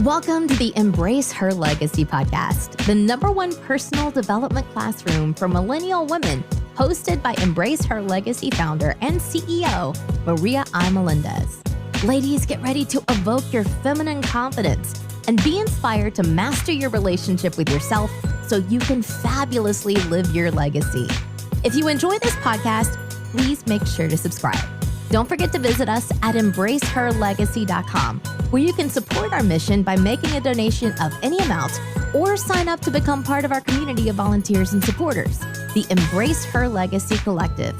Welcome to the Embrace Her Legacy podcast, the #1 personal development classroom for millennial women, hosted by Embrace Her Legacy founder and CEO, Maria I. Melendez. Ladies, get ready to evoke your feminine confidence and be inspired to master your relationship with yourself so you can fabulously live your legacy. If you enjoy this podcast, please make sure to subscribe. Don't forget to visit us at embraceherlegacy.com, where you can support our mission by making a donation of any amount or sign up to become part of our community of volunteers and supporters, the Embrace Her Legacy Collective.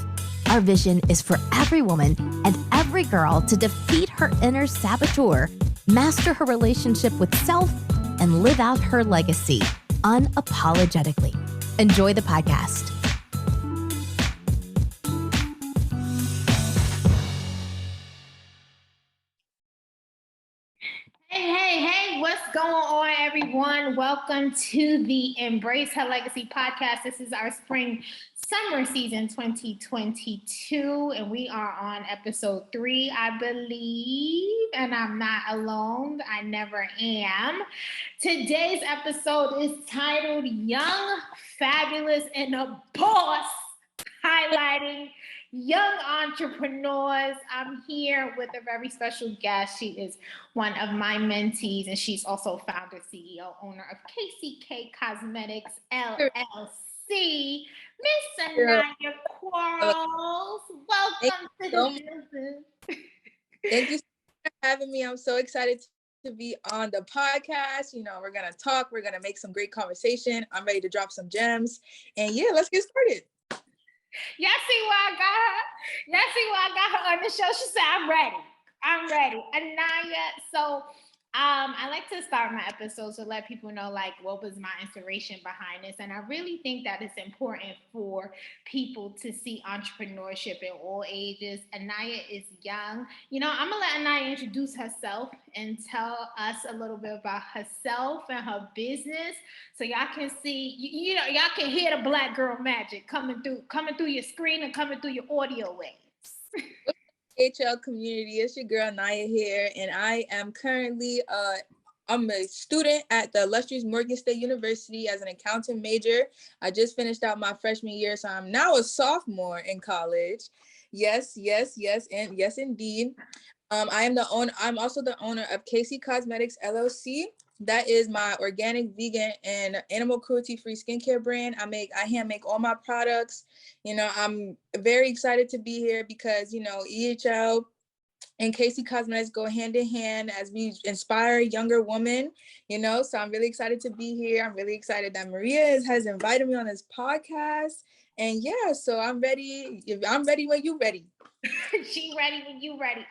Our vision is for every woman and every girl to defeat her inner saboteur, master her relationship with self, and live out her legacy unapologetically. Enjoy the podcast. Hey, what's going on, everyone? Welcome to the Embrace Her Legacy podcast. This is our summer season 2022, and we are on episode 3, I believe, and I'm not alone. I never am. Today's episode is titled Young, Fabulous, and a Boss, highlighting young entrepreneurs. I'm here with a very special guest. She is one of my mentees, and she's also founder, CEO, owner of Kosmetics, LLC. Miss Anaya Quarles, welcome to the business. Thank you for having me. I'm so excited to be on the podcast. You know, we're going to talk. We're going to make some great conversation. I'm ready to drop some gems. And yeah, let's get started. Y'all see why I got her on the show? She said, I'm ready. Anaya, so I like to start my episodes to let people know, like, what was my inspiration behind this. And I really think that it's important for people to see entrepreneurship in all ages. Anaya is young. You know, I'm going to let Anaya introduce herself and tell us a little bit about herself and her business, so y'all can see, you know, y'all can hear the Black girl magic coming through your screen and coming through your audio waves. HL community, it's your girl Naya here, and I am currently I'm a student at the illustrious Morgan State University as an accounting major. I just finished out my freshman year, so I'm now a sophomore in college. Yes, and yes indeed. I'm also the owner of Kosmetics, LLC. That is my organic, vegan, and animal cruelty-free skincare brand. I hand make all my products. You know, I'm very excited to be here because, you know, EHL and Kosmetics go hand in hand as we inspire younger women, you know, so I'm really excited to be here. I'm really excited that Maria has invited me on this podcast. And yeah, so I'm ready. I'm ready when you're ready. She ready when you ready.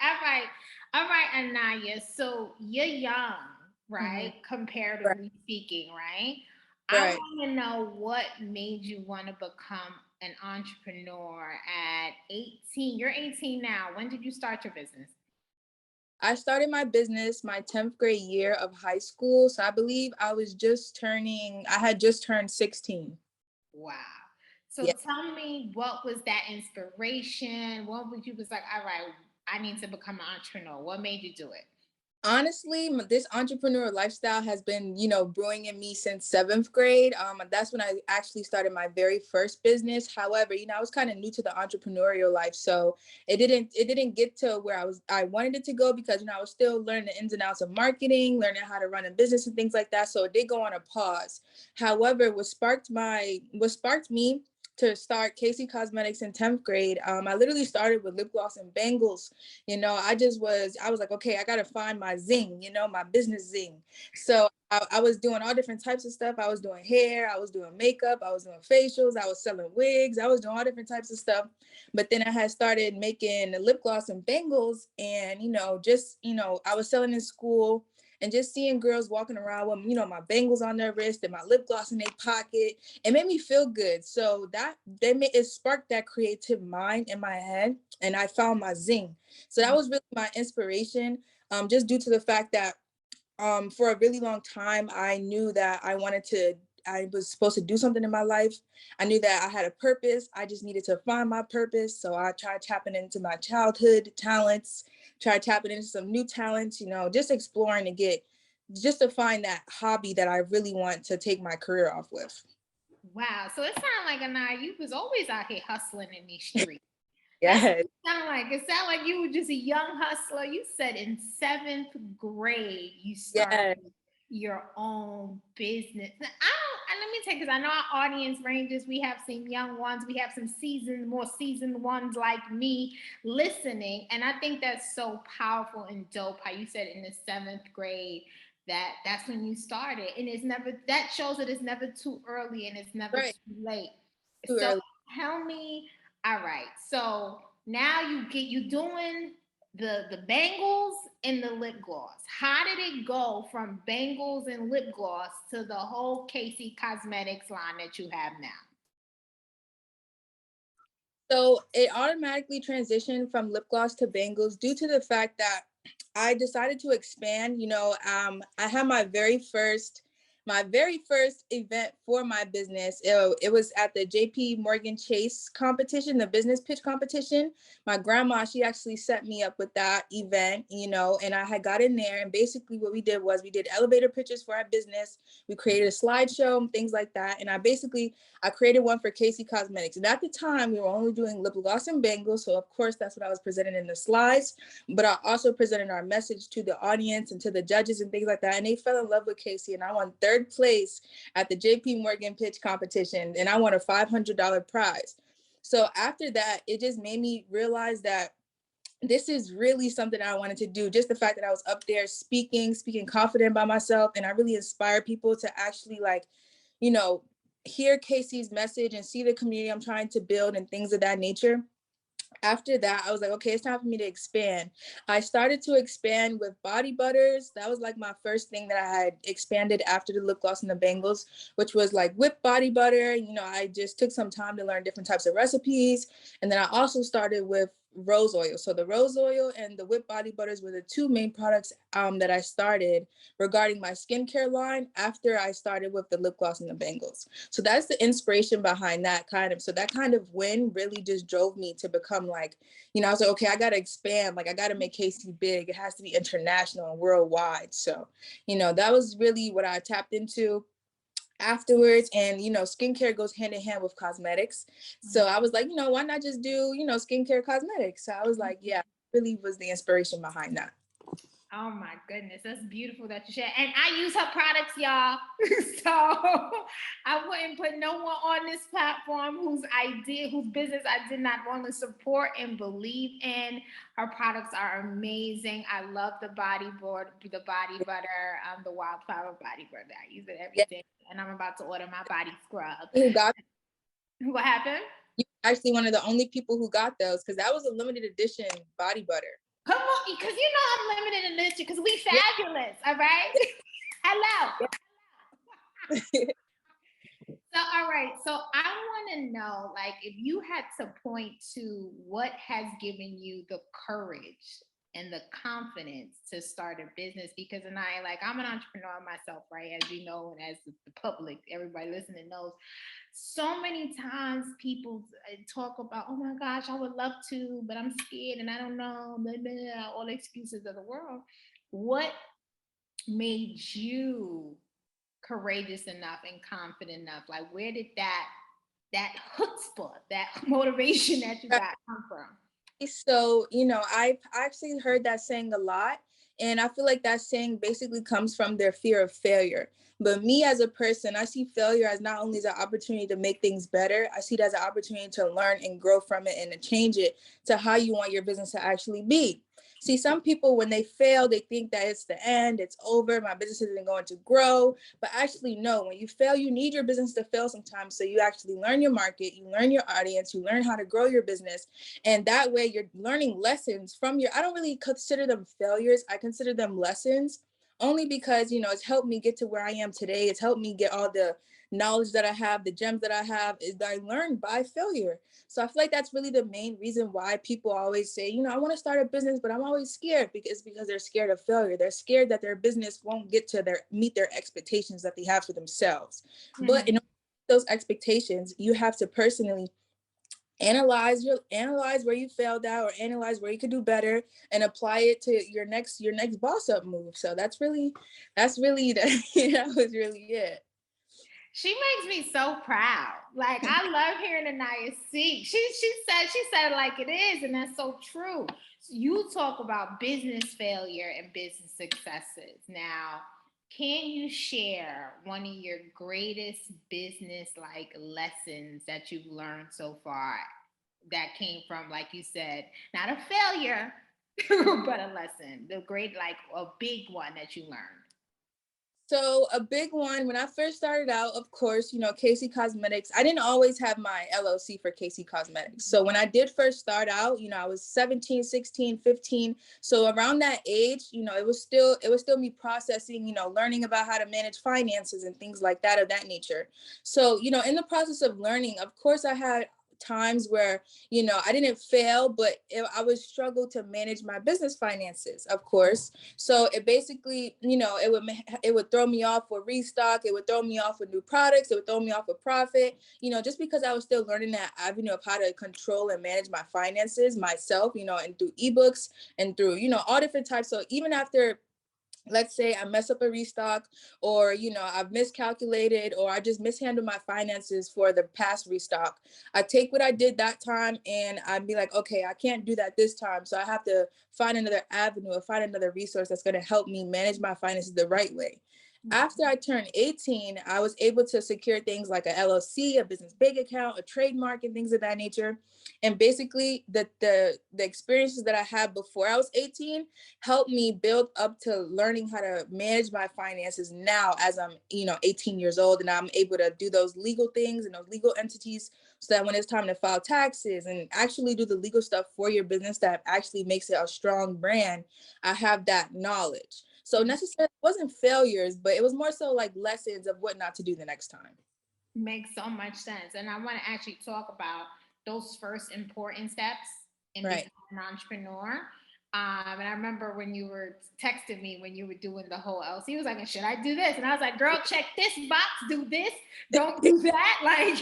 All right, Anaya. So you're young, right? Mm-hmm. Comparatively speaking, right? I want to know what made you want to become an entrepreneur at 18. You're 18 now. When did you start your business? I started my business my 10th grade year of high school. So I believe I had just turned 16. Wow. So Tell me, what was that inspiration? What was you was like, all right, I need to become an entrepreneur. What made you do it? Honestly, this entrepreneur lifestyle has been, you know, brewing in me since 7th grade. That's when I actually started my very first business. However, you know, I was kind of new to the entrepreneurial life, so it didn't get to where I wanted it to go because, you know, I was still learning the ins and outs of marketing, learning how to run a business and things like that. So it did go on a pause. However, what sparked me to start Kosmetics in 10th grade. I literally started with lip gloss and bangles. You know, I was like, okay, I got to find my zing, you know, my business zing. So I was doing all different types of stuff. I was doing hair, I was doing makeup, I was doing facials, I was selling wigs, I was doing all different types of stuff. But then I had started making lip gloss and bangles, and, you know, I was selling in school. And just seeing girls walking around with, you know, my bangles on their wrist and my lip gloss in their pocket, it made me feel good. So it sparked that creative mind in my head, and I found my zing. So that was really my inspiration, just due to the fact that for a really long time, I knew that I was supposed to do something in my life. I knew that I had a purpose. I just needed to find my purpose. So I tried tapping into my childhood talents, tried tapping into some new talents, you know, just exploring to get just to find that hobby that I really want to take my career off with. Wow. So it sounds like, Anaya, you was always out here hustling in these streets. Yes. It sounded like you were just a young hustler. You said in 7th grade you started your own business. Now, let me take, because I know our audience ranges. We have some young ones, we have some more seasoned ones like me listening, and I think that's so powerful and dope. How you said in the 7th grade that's when you started, and that shows that it's never too early and it's never too late. Too early. Tell me, all right, so now you doing the bangles and the lip gloss. How did it go from bangles and lip gloss to the whole Casey Cosmetics line that you have now? So it automatically transitioned from lip gloss to bangles due to the fact that I decided to expand. I had my very first event for my business. It was at the JP Morgan Chase competition, the business pitch competition. My grandma, she actually set me up with that event, and I had got in there, and basically what we did was we did elevator pitches for our business. We created a slideshow and things like that. And I created one for Casey Cosmetics. And at the time we were only doing lip gloss and bangles. So of course that's what I was presenting in the slides, but I also presented our message to the audience and to the judges and things like that. And they fell in love with Casey, and I won 3rd place at the JP Morgan pitch competition, and I won a $500 prize. So after that, it just made me realize that this is really something I wanted to do. Just the fact that I was up there speaking confident by myself, and I really inspire people to actually hear Casey's message and see the community I'm trying to build and things of that nature. After that, I was like, okay, it's time for me to expand. I started to expand with body butters. That was like my first thing that I had expanded after the lip gloss and the bangles, which was like whipped body butter. I just took some time to learn different types of recipes. And then I also started with rose oil. So the rose oil and the whipped body butters were the 2 main products that I started regarding my skincare line after I started with the lip gloss and the bangles. So that's the inspiration behind that So that kind of win really just drove me to become I was like, okay, I got to expand. I got to make Casey big. It has to be international and worldwide. So, that was really what I tapped into afterwards. And skincare goes hand in hand with cosmetics. So I was like, why not just do skincare cosmetics? So I was like, yeah, really was the inspiration behind that. Oh my goodness, that's beautiful that you share. And I use her products, y'all. So I wouldn't put no one on this platform whose business I did not want to support and believe in. Her products are amazing. I love the body butter, the wildflower body butter. I use it every day, and I'm about to order my body scrub. What happened? You're actually one of the only people who got those, because that was a limited edition body butter. Come on, because I'm limited edition, because we fabulous, all right? Hello. So, all right. So I want to know, if you had to point to what has given you the courage and the confidence to start a business, because I'm an entrepreneur myself, right? As you know, and as the public, everybody listening knows, so many times people talk about, oh my gosh, I would love to, but I'm scared and I don't know, blah, blah, all the excuses of the world. What made you courageous enough and confident enough? Where did that chutzpah, that motivation that you got come from? So, I've actually heard that saying a lot. And I feel like that saying basically comes from their fear of failure. But me as a person, I see failure as not only as an opportunity to make things better, I see it as an opportunity to learn and grow from it and to change it to how you want your business to actually be. See, some people, when they fail, they think that it's the end, it's over, my business isn't going to grow. But actually, no, when you fail, you need your business to fail sometimes. So you actually learn your market, you learn your audience, you learn how to grow your business. And that way you're learning lessons from I don't really consider them failures. I consider them lessons, only because, it's helped me get to where I am today. It's helped me get all the knowledge that I have, the gems that I have, is that I learned by failure. So I feel like that's really the main reason why people always say, I want to start a business, but I'm always scared, because they're scared of failure. They're scared that their business won't meet their expectations that they have for themselves. Mm-hmm. But in those expectations, you have to personally Analyze where you failed out, or analyze where you could do better, and apply it to your next boss up move. So that's really that was really it. She makes me so proud. Like, I love hearing Anaya speak. She said it like it is, and that's so true. So you talk about business failure and business successes. Now, can you share one of your greatest business like lessons that you've learned so far that came from, like you said, not a failure, but a lesson? The great, like a big one that you learned. So a big one, when I first started out, of course, Casey Cosmetics, I didn't always have my LLC for Casey Cosmetics. So when I did first start out, I was 17, 16, 15. So around that age, it was still me processing, learning about how to manage finances and things like that of that nature. So, in the process of learning, of course, I had times where I didn't fail, but I would struggle to manage my business finances, of course. So it basically, it would throw me off with restock. It would throw me off with new products. It would throw me off with profit, just because I was still learning that avenue of how to control and manage my finances myself, and through ebooks and through, all different types. So even after, let's say I mess up a restock, or I've miscalculated, or I just mishandled my finances for the past restock, I take what I did that time and I'd be like, okay, I can't do that this time, so I have to find another avenue or find another resource that's going to help me manage my finances the right way. After I turned 18, I was able to secure things like a LLC, a business bank account, a trademark, and things of that nature. And basically, the experiences that I had before I was 18 helped me build up to learning how to manage my finances now as I'm, 18 years old, and I'm able to do those legal things and those legal entities, so that when it's time to file taxes and actually do the legal stuff for your business that actually makes it a strong brand, I have that knowledge. So necessarily it wasn't failures, but it was more so like lessons of what not to do the next time. Makes so much sense. And I want to actually talk about those first important steps in Right. becoming an entrepreneur. And I remember when you were texting me when you were doing the whole LC, he was like, should I do this? And I was like, girl, check this box, do this, don't do that. Like,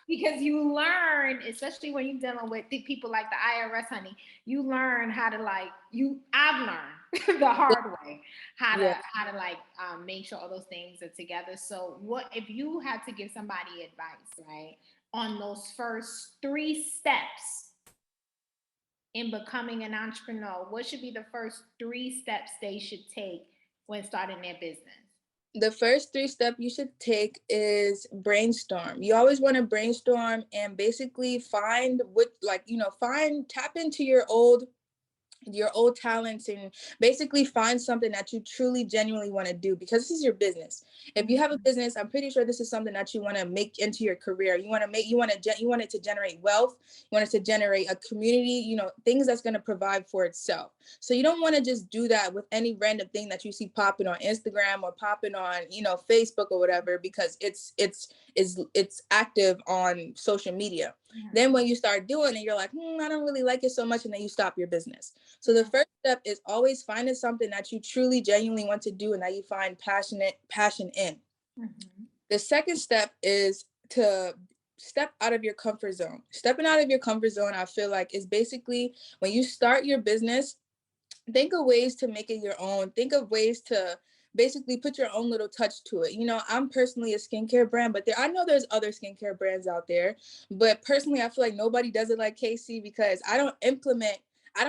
because you learn, especially when you're dealing with people like the IRS, honey, you learn how to I've learned the hard way how to make sure all those things are together. So what if you had to give somebody advice, right, on those first 3 steps in becoming an entrepreneur? What should be the first 3 steps they should take when starting their business? The first 3 step you should take is brainstorm. You always want to brainstorm and basically tap into your old talents, and basically find something that you truly genuinely want to do, because this is your business. If you have a business, I'm pretty sure this is something that you want to make into your career. You want it to generate wealth. You want it to generate a community, things that's going to provide for itself. So you don't want to just do that with any random thing that you see popping on Instagram or popping on, Facebook or whatever, because it's active on social media. Then when you start doing it, you're like, I don't really like it so much, and then you stop your business. So the first step is always finding something that you truly, genuinely want to do and that you find passion in. Mm-hmm. The second step is to step out of your comfort zone. Stepping out of your comfort zone, I feel like, is basically when you start your business, think of ways to make it your own. Think of ways to basically put your own little touch to it. I'm personally a skincare brand, but I know there's other skincare brands out there. But personally, I feel like nobody does it like Casey, because I don't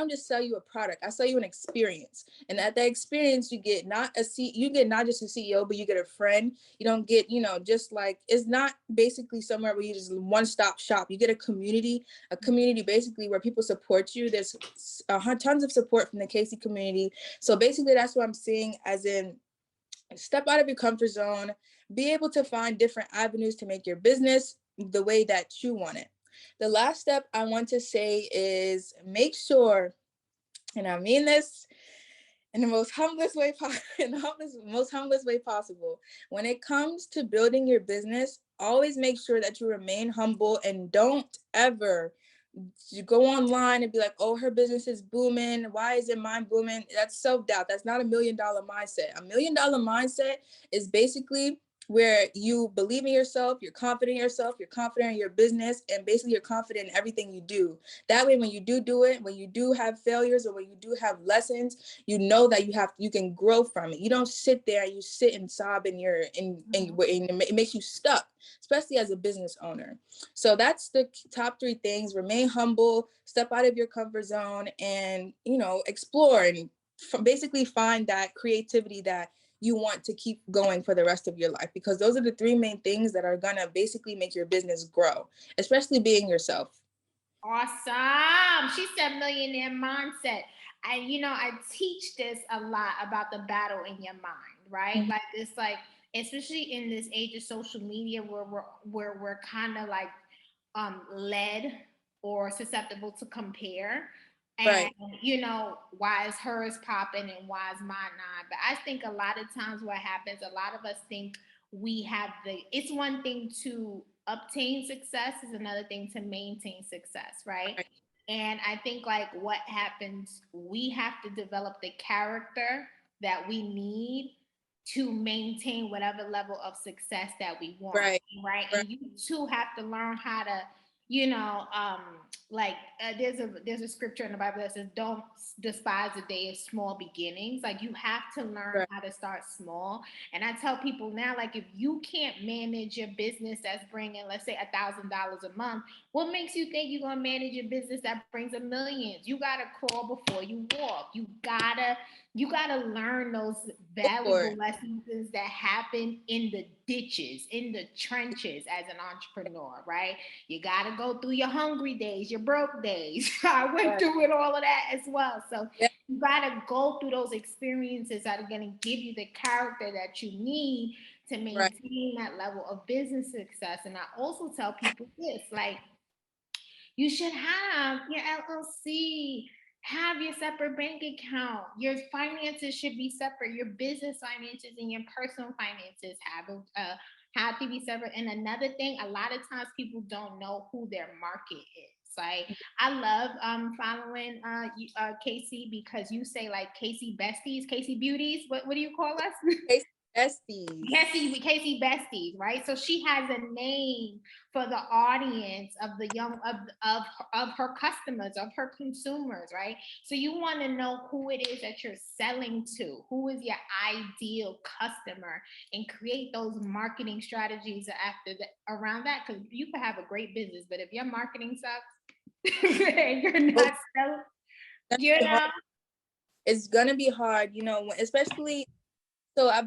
just sell you a product. I sell you an experience. And at that experience, you get not just a CEO, but you get a friend. You don't get, just like, it's not basically somewhere where you just one-stop shop. You get a community basically where people support you. There's tons of support from the Casey community. So basically that's what I'm seeing, as in, step out of your comfort zone, be able to find different avenues to make your business the way that you want it. The last step I want to say is make sure, and I mean this in the most humblest way possible. When it comes to building your business, always make sure that you remain humble, and don't ever go online and be like, oh, her business is booming, why isn't mine booming? That's self-doubt. That's not $1 million mindset. $1 million mindset is basically where you believe in yourself, you're confident in yourself, you're confident in your business, and basically you're confident in everything you do. That way, when you do it, when you do have failures or when you do have lessons, you know that you can grow from it. You don't sit there and you sit and sob and it makes you stuck, especially as a business owner. So that's the top 3 things. Remain humble, step out of your comfort zone, and, explore and basically find that creativity that you want to keep going for the rest of your life, because those are the 3 main things that are gonna basically make your business grow, especially being yourself. Awesome. She said millionaire mindset. I teach this a lot about the battle in your mind, right? Mm-hmm. Like it's like, especially in this age of social media where we're kind of like led or susceptible to compare. And Right. why is hers popping and why is mine not? But I think a lot of times what happens, a lot of us think it's one thing to obtain success, is another thing to maintain success, right? Right. And I think like what happens, we have to develop the character that we need to maintain whatever level of success that we want, Right. right? Right. And you too have to learn how to, you know, like there's a scripture in the Bible that says, "Don't despise the day of small beginnings." Like you have to learn Right. how to start small. And I tell people now, like if you can't manage your business that's bringing, let's say, $1,000 a month, what makes you think you're gonna manage a business that brings a millions? You gotta crawl before you walk. You gotta learn those valuable lessons that happen in the ditches, in the trenches as an entrepreneur, right? You gotta go through your hungry days, your broke days. I went through it, all of that as well. So Yeah. you gotta go through those experiences that are gonna give you the character that you need to maintain that level of business success. And I also tell people this, like, you should have your LLC, have your separate bank account. Your finances should be separate. Your business finances and your personal finances have to be separate. And another thing, a lot of times people don't know who their market is. Like I love following Casey, because you say like Casey Besties, Casey Beauties. What do you call us? Casey Besties. Casey Besties, right? So she has a name for the audience of the young of her customers, of her consumers, right? So you want to know who it is that you're selling to, who is your ideal customer, and create those marketing strategies around that. Because you could have a great business, but if your marketing sucks and you're not selling, it's gonna be hard, especially. So as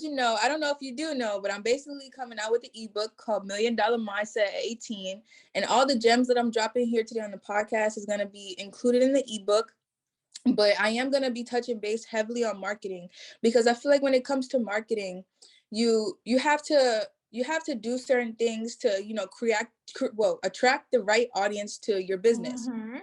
you know, I don't know if you do know, but I'm basically coming out with an ebook called $1 Million Mindset at 18. And all the gems that I'm dropping here today on the podcast is going to be included in the ebook. But I am going to be touching base heavily on marketing, because I feel like when it comes to marketing, you have to do certain things to, attract the right audience to your business. Mm-hmm.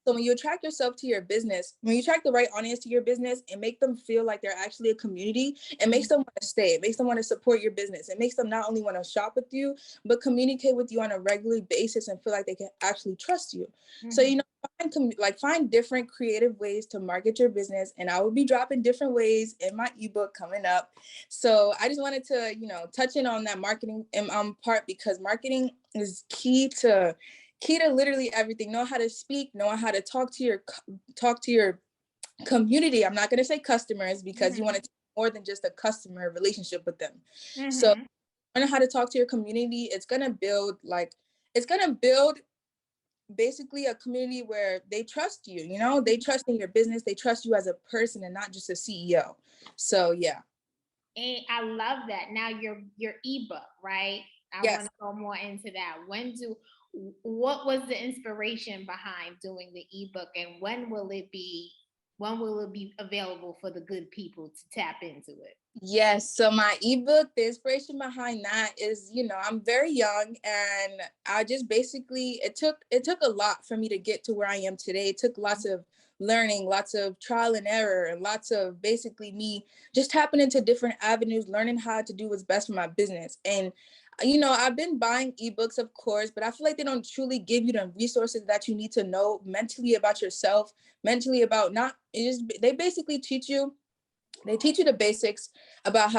So when you attract yourself to your business, when you attract the right audience to your business and make them feel like they're actually a community, it makes them want to stay. It makes them want to support your business. It makes them not only want to shop with you, but communicate with you on a regular basis and feel like they can actually trust you. Mm-hmm. So, find different creative ways to market your business. And I will be dropping different ways in my ebook coming up. So I just wanted to, touch in on that marketing part, because marketing is key to literally everything. Know how to speak, know how to talk to your community. I'm not going to say customers, because you want to more than just a customer relationship with them. So learn how to talk to your community. It's going to build basically a community where they trust you, they trust in your business, they trust you as a person and not just a CEO. So yeah. And I love that. Now your ebook, right? I want to go more into that. What was the inspiration behind doing the ebook, and when will it be available for the good people to tap into it? Yes. So my ebook, the inspiration behind that is, I'm very young, and I just basically, it took a lot for me to get to where I am today. It took lots of learning, lots of trial and error, and lots of basically me just tapping into different avenues, learning how to do what's best for my business. And I've been buying ebooks, of course, but I feel like they don't truly give you the resources that you need to know mentally about yourself, mentally about they basically teach you the basics about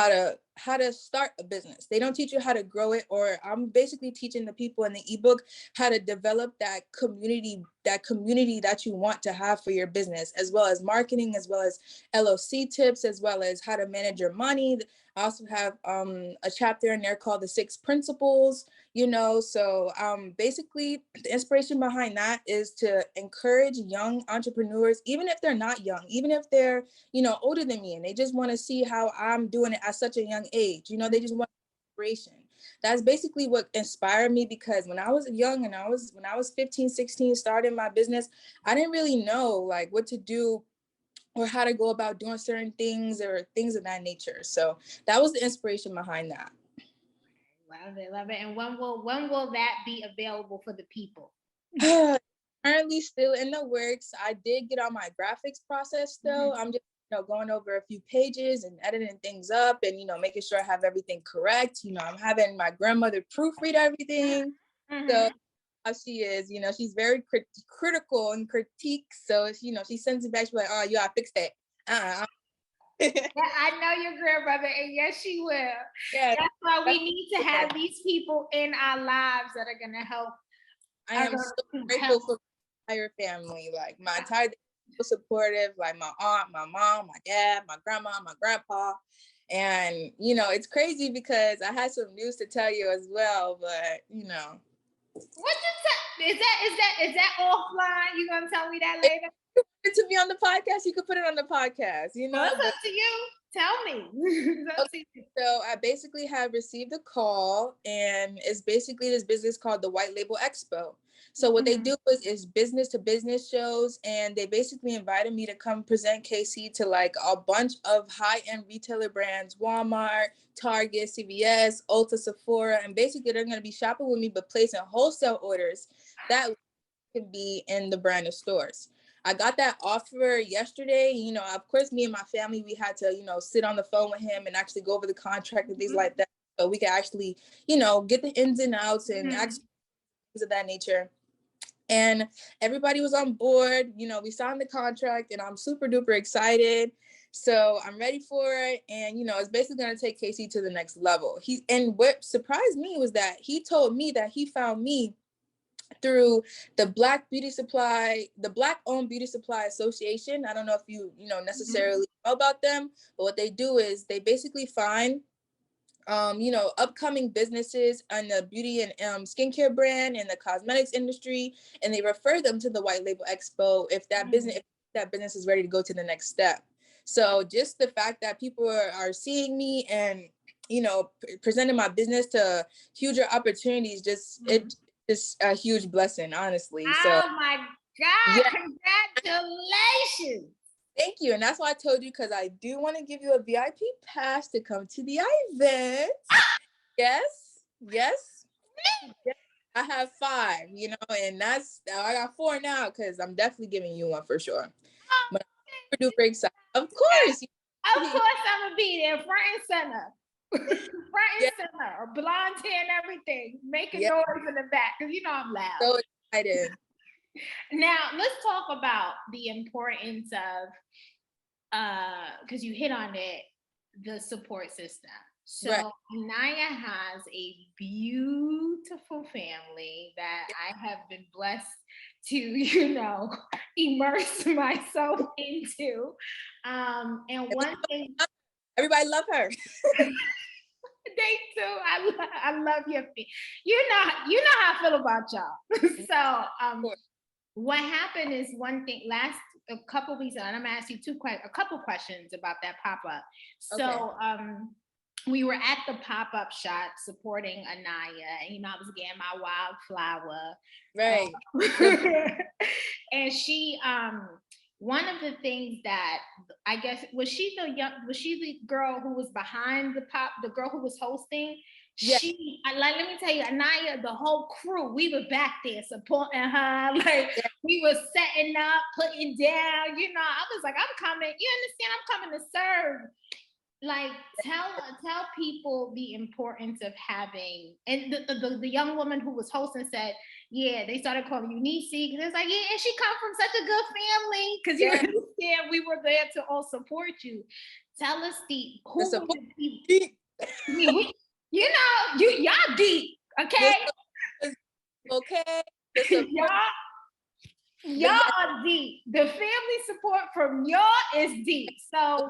how to start a business. They don't teach you how to grow it, or I'm basically teaching the people in the ebook how to develop that community that you want to have for your business, as well as marketing, as well as LOC tips, as well as how to manage your money. I also have a chapter in there called the 6 principles, so basically the inspiration behind that is to encourage young entrepreneurs, even if they're not young, even if they're older than me, and they just want to see how I'm doing it at such a young age. They just want inspiration. That's basically what inspired me, because when I was young and when I was 15, 16, starting my business, I didn't really know like what to do or how to go about doing certain things or things of that nature. So that was the inspiration behind that. Love it, love it. And when will that be available for the people? Currently still in the works. I did get on my graphics process though. I'm just going over a few pages and editing things up and making sure I have everything correct. I'm having my grandmother proofread everything. So how she is, she's very critical and critique. So she sends it back. She's like, "Oh, you gotta fix that." Yeah, I know your grandmother, and yes, she will. Yeah, that's why we need to have these people in our lives that are gonna help. I am so grateful for my entire family. Like my entire so supportive. Like my aunt, my mom, my dad, my grandma, my grandpa. And it's crazy because I had some news to tell you as well, but What you say? Is that offline? You gonna tell me that later? To be on the podcast, you could put it on the podcast, Well, it's up to you. Tell me. Okay, so I basically have received a call, and it's basically this business called the White Label Expo. So what they do is business to business shows, and they basically invited me to come present KC to like a bunch of high-end retailer brands, Walmart, Target, CVS, Ulta, Sephora, and basically they're going to be shopping with me but placing wholesale orders that can be in the branded stores. I got that offer yesterday. Of course, me and my family, we had to, sit on the phone with him and actually go over the contract and things like that. So we could actually, get the ins and outs and actually things of that nature. And everybody was on board. We signed the contract and I'm super duper excited. So I'm ready for it. And, it's basically going to take Casey to the next level. And what surprised me was that he told me that he found me through the Black owned beauty supply association. I don't know if you necessarily know about them, but what they do is they basically find upcoming businesses in the beauty and skincare brand and the cosmetics industry, and they refer them to the White Label Expo if that business is ready to go to the next step. So just the fact that people are seeing me and presenting my business to huger opportunities, it's a huge blessing, honestly. Oh my God! Yeah. Congratulations! Thank you. And that's why I told you, because I do want to give you a VIP pass to come to the event. Yes. I have 5, and I got 4 now because I'm definitely giving you one for sure. But I'm super excited. Of course. Of course I'm going to be there, front and center. Front and center, blonde hair and everything, making noise in the back because I'm loud. So excited. Now let's talk about the importance of because you hit on it, the support system. So Naya has a beautiful family that I have been blessed to, immerse myself into. And one thing, everybody love her. They do. I love your feet. You know how I feel about y'all. So what happened is one thing a couple weeks ago, and I'm gonna ask you a couple questions about that pop-up. So we were at the pop-up shop supporting Anaya, and I was getting my wildflower. Right. And she one of the things that I guess was she the girl who was behind the girl who was hosting? Yes. Let me tell you, Anaya, the whole crew, we were back there supporting her. We were setting up, putting down, I was like, I'm coming. You understand? I'm coming to serve. Tell people the importance of having, and the young woman who was hosting said, they started calling you Nisi, because it's like, and she come from such a good family, because you understand we were there to all support you. Tell us Y'all are deep. The family support from y'all is deep. So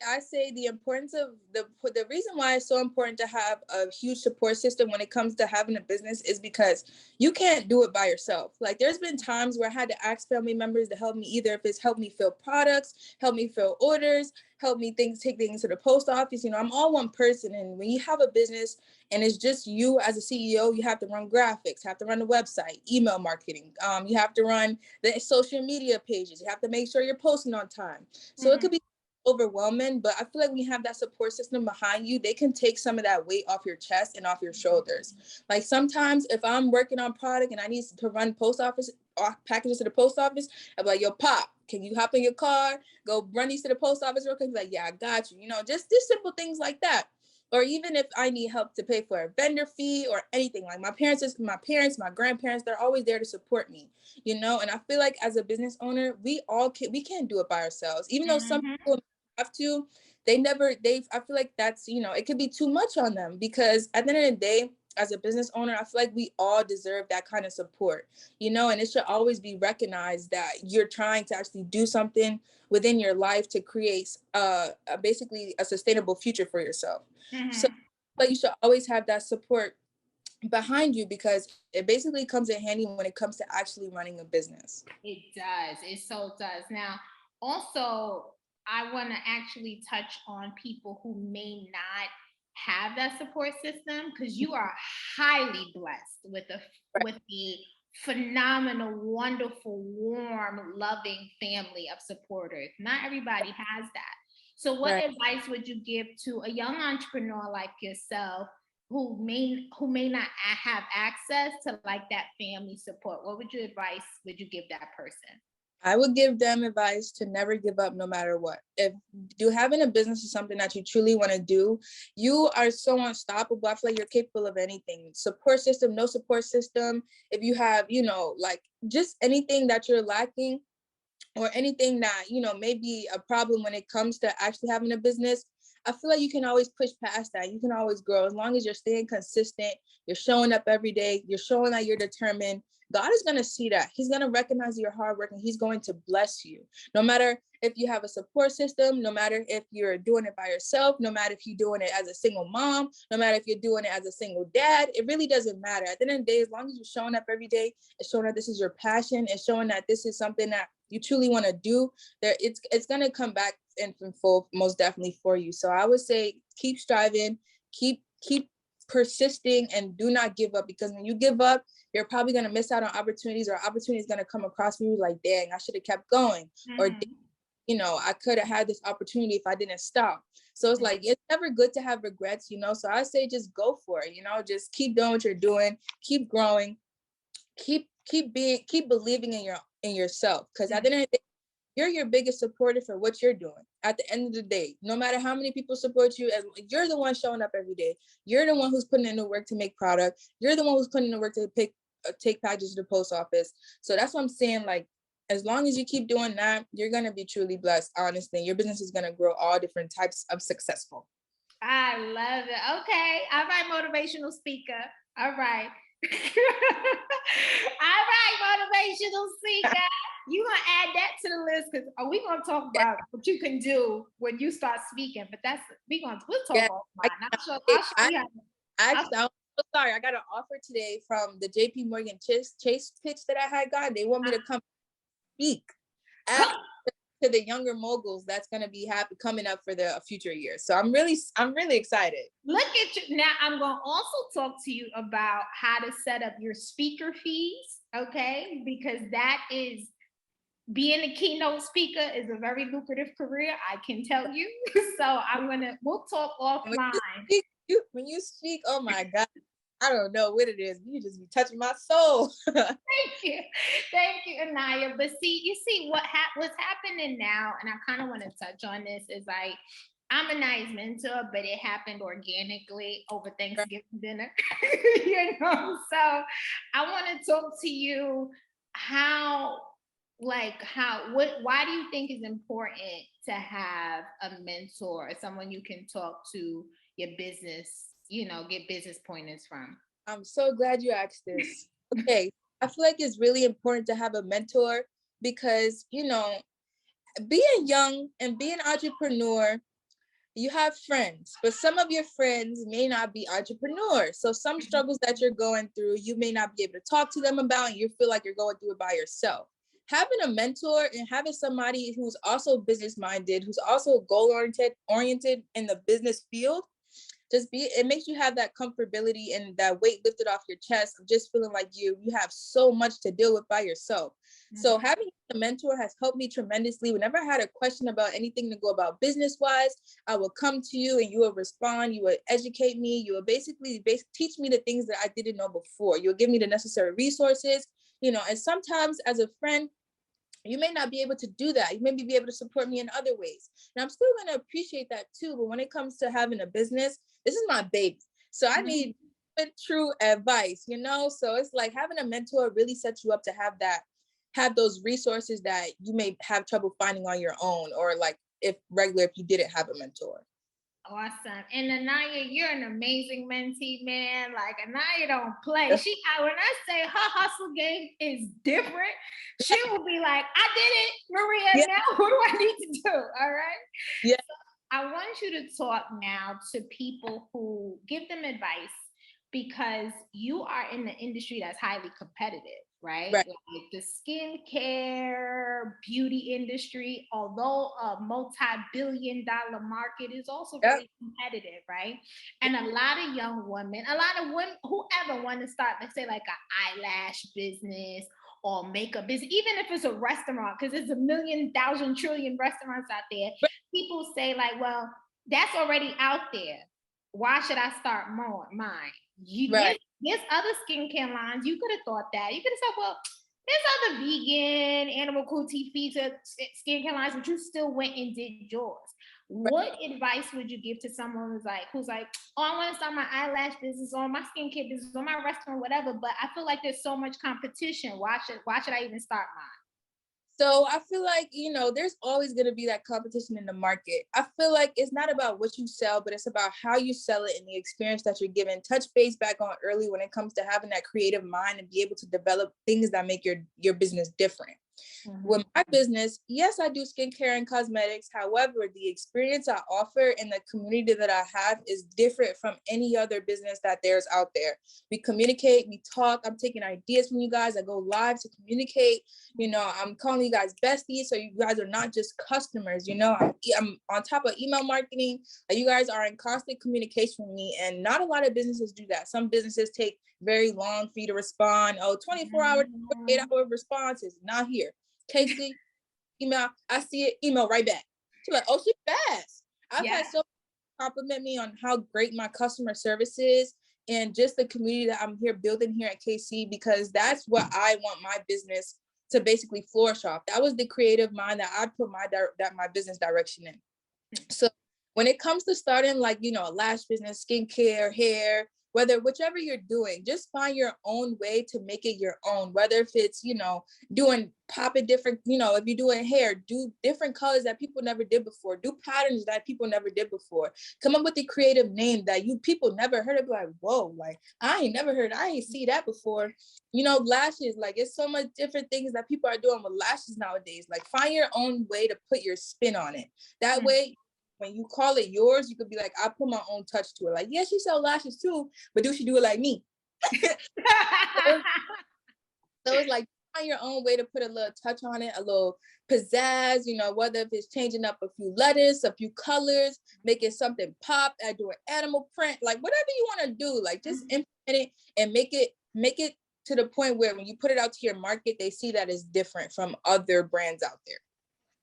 I say the importance of the reason why it's so important to have a huge support system when it comes to having a business is because you can't do it by yourself. Like there's been times where I had to ask family members to help me, either if it's help me fill products, help me fill orders, help me take things to the post office. You know, I'm all one person. And when you have a business and it's just you as a CEO, you have to run graphics, have to run the website, email marketing. You have to run the social media pages. You have to make sure you're posting on time. So it could be overwhelming, but I feel like when you have that support system behind you, they can take some of that weight off your chest and off your shoulders. Like sometimes if I'm working on product and I need to run post office or packages to the post office, I'm like, yo, Pop, can you hop in your car, go run these to the post office real quick? He's like, yeah, I got you. You know, just simple things like that. Or even if I need help to pay for a vendor fee or anything, like my grandparents, they're always there to support me, you know? And I feel like as a business owner, we can't do it by ourselves. Even though some people have to, I feel like that's, you know, it could be too much on them, because at the end of the day, as a business owner, I feel like we all deserve that kind of support, you know, and it should always be recognized that you're trying to actually do something within your life to create basically a sustainable future for yourself. So but you should always have that support behind you, because it basically comes in handy when it comes to actually running a business. It does. It so does. Now, also, I want to actually touch on people who may not have that support system, because you are highly blessed with a phenomenal, wonderful, warm, loving family of supporters. Not everybody has that. So what advice would you give to a young entrepreneur like yourself who may not have access to like that family support? What would would you give that person? I would give them advice to never give up no matter what. If you having a business is something that you truly want to do, you are so unstoppable. I feel like you're capable of anything. Support system, no support system. If you have, you know, like just anything that you're lacking, or anything that, you know, may be a problem when it comes to actually having a business, I feel like you can always push past that. You can always grow as long as you're staying consistent, you're showing up every day, you're showing that you're determined. God is going to see that. He's going to recognize your hard work and he's going to bless you. No matter if you have a support system, no matter if you're doing it by yourself, no matter if you're doing it as a single mom, no matter if you're doing it as a single dad, it really doesn't matter. At the end of the day, as long as you're showing up every day, it's showing that this is your passion, it's showing that this is something that you truly want to do, it's going to come back in full, most definitely, for you. So I would say keep striving, keep persisting, and do not give up, because when you give up, you're probably going to miss out on opportunities, or opportunities going to come across you like, dang, I should have kept going, or you know, I could have had this opportunity if I didn't stop. So it's like, it's never good to have regrets, you know. So I say just go for it, you know, just keep doing what you're doing, keep growing, keep believing in yourself, because at the end of the day, you're your biggest supporter for what you're doing. At the end of the day, no matter how many people support you, you're the one showing up every day. You're the one who's putting in the work to make product. You're the one who's putting in the work to take packages to the post office. So that's what I'm saying. Like, as long as you keep doing that, you're gonna be truly blessed. Honestly, your business is gonna grow all different types of successful. I love it. Okay, all right, motivational speaker. All right. All right, motivational speaker. You gonna add that to the list, because we gonna talk about what you can do when you start speaking. But we'll talk offline. I'll show you. I'm so sorry. I got an offer today from the JP Morgan Chase pitch that I had got. They want me to come speak to the younger moguls that's going to be coming up for the future years. So I'm really excited. Look at you. Now I'm going to also talk to you about how to set up your speaker fees. Okay. Because that is, being a keynote speaker is a very lucrative career, I can tell you. So we'll talk offline. When you speak, oh my God, I don't know what it is. You just be touching my soul. Thank you, Anaya. But you see what's happening now, and I kind of want to touch on this, is like, I'm Anaya's mentor, but it happened organically over Thanksgiving dinner. You know, so I want to talk to you why do you think it's important to have a mentor, or someone you can talk to your business, you know, get business pointers from? I'm so glad you asked this. Okay. I feel like it's really important to have a mentor because, being young and being an entrepreneur, you have friends, but some of your friends may not be entrepreneurs. So some struggles that you're going through, you may not be able to talk to them about, and you feel like you're going through it by yourself. Having a mentor and having somebody who's also business minded, who's also goal oriented in the business field, it makes you have that comfortability and that weight lifted off your chest of just feeling like you have so much to deal with by yourself. So having a mentor has helped me tremendously. Whenever I had a question about anything to go about business wise, I will come to you and you will respond. You will educate me. You will basically teach me the things that I didn't know before. You'll give me the necessary resources, and sometimes as a friend, you may not be able to do that. You may be able to support me in other ways. And I'm still going to appreciate that too. But when it comes to having a business, this is my baby. So I need true advice, So it's like having a mentor really sets you up to have those resources that you may have trouble finding on your own, or like if you didn't have a mentor. Awesome. And Anaya, you're an amazing mentee, man. Like, Anaya don't play. When I say her hustle game is different, she will be like, I did it, Maria. Now what do I need to do? All right. Yeah. So I want you to talk now to people who give them advice, because you are in the industry that's highly competitive, right? Like the skincare, beauty industry, although a multi-billion-dollar market, is also really competitive, right? And a lot of young women, whoever want to start, let's say like an eyelash business or makeup business, even if it's a restaurant, because there's a million, thousand, trillion restaurants out there. People say like, well, that's already out there. Why should I start mine? There's other skincare lines. You could have thought that. You could have said, well, there's other vegan, animal cruelty free skincare lines, but you still went and did yours. What advice would you give to someone who's like, oh, I want to start my eyelash business or my skincare business or my restaurant, whatever, but I feel like there's so much competition. Why should I even start mine? So I feel like, there's always going to be that competition in the market. I feel like it's not about what you sell, but it's about how you sell it and the experience that you're given. Touch base back on early when it comes to having that creative mind and be able to develop things that make your business different. With my business, yes, I do skincare and cosmetics. However, the experience I offer and the community that I have is different from any other business that there's out there. We communicate, we talk. I'm taking ideas from you guys. I go live to communicate. I'm calling you guys besties, so you guys are not just customers. I'm on top of email marketing. You guys are in constant communication with me, and not a lot of businesses do that. Some businesses take very long for you to respond. 24-hour, 48-hour responses. Not here. Casey, email, I see it, email right back. She's like, oh, she's fast. I've had so compliment me on how great my customer service is and just the community that I'm here building here at KC, because that's what I want my business to basically flourish off. That was the creative mind that I put my business direction in. So when it comes to starting a lash business, skincare, hair, whichever you're doing, just find your own way to make it your own. Whether if it's, popping different, if you're doing hair, do different colors that people never did before, do patterns that people never did before, come up with a creative name that people never heard of. Like, whoa, like I ain't see that before. Lashes, like it's so much different things that people are doing with lashes nowadays. Like find your own way to put your spin on it. That way, when you call it yours, you could be like, I put my own touch to it. Like, yeah, she sells lashes too, but do she do it like me? So it's like, find your own way to put a little touch on it, a little pizzazz, whether if it's changing up a few letters, a few colors, making something pop, do an animal print, like whatever you want to do, like just implement it and make it to the point where when you put it out to your market, they see that it's different from other brands out there.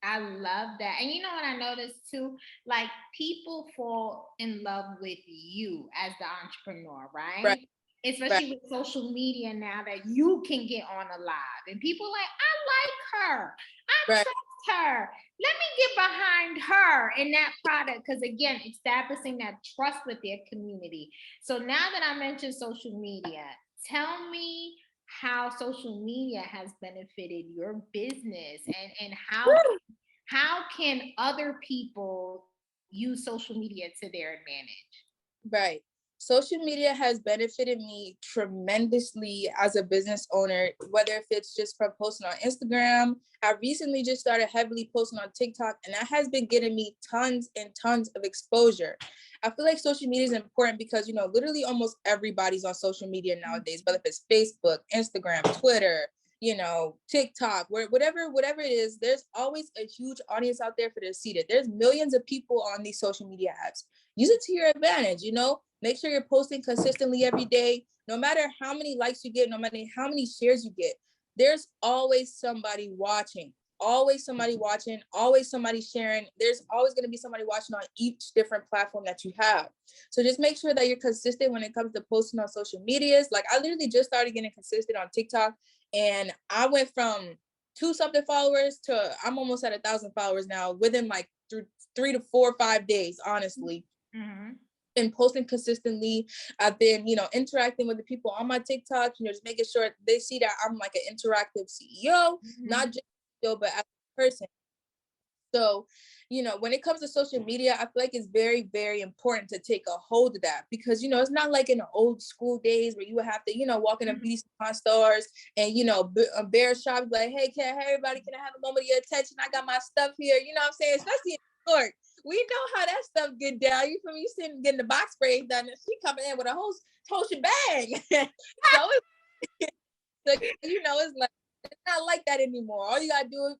I love that. And you know what I noticed too? Like people fall in love with you as the entrepreneur, right? Especially with social media now that you can get on a live and people like, I like her. I trust her. Let me get behind her in that product. Because again, establishing that trust with their community. So now that I mentioned social media, tell me how social media has benefited your business and how can other people use social media to their advantage? Right. Social media has benefited me tremendously as a business owner, whether if it's just from posting on Instagram. I recently just started heavily posting on TikTok, and that has been getting me tons and tons of exposure. I feel like social media is important because, literally almost everybody's on social media nowadays, whether if it's Facebook, Instagram, Twitter, TikTok, whatever it is, there's always a huge audience out there for the seated. There's millions of people on these social media apps. Use it to your advantage, make sure you're posting consistently every day. No matter how many likes you get, no matter how many shares you get, there's always somebody watching, always somebody watching, always somebody sharing. There's always going to be somebody watching on each different platform that you have. So just make sure that you're consistent when it comes to posting on social medias. Like, I literally just started getting consistent on TikTok, and I went from 2-something followers to I'm almost at 1,000 followers now within like 3 to 4 or 5 days, honestly. Mm-hmm. Been posting consistently. I've been, interacting with the people on my TikTok, just making sure they see that I'm like an interactive CEO, not just CEO, but as a person. So, when it comes to social media, I feel like it's very, very important to take a hold of that because, it's not like in the old school days where you would have to, walk in a beauty salon stores and, bear shops like, hey, everybody, can I have a moment of your attention? I got my stuff here. You know what I'm saying? Especially in New York. We know how that stuff get down. You from you sitting getting the box sprays done, and she coming in with a whole shebang. So it's like it's not like that anymore. All you gotta do is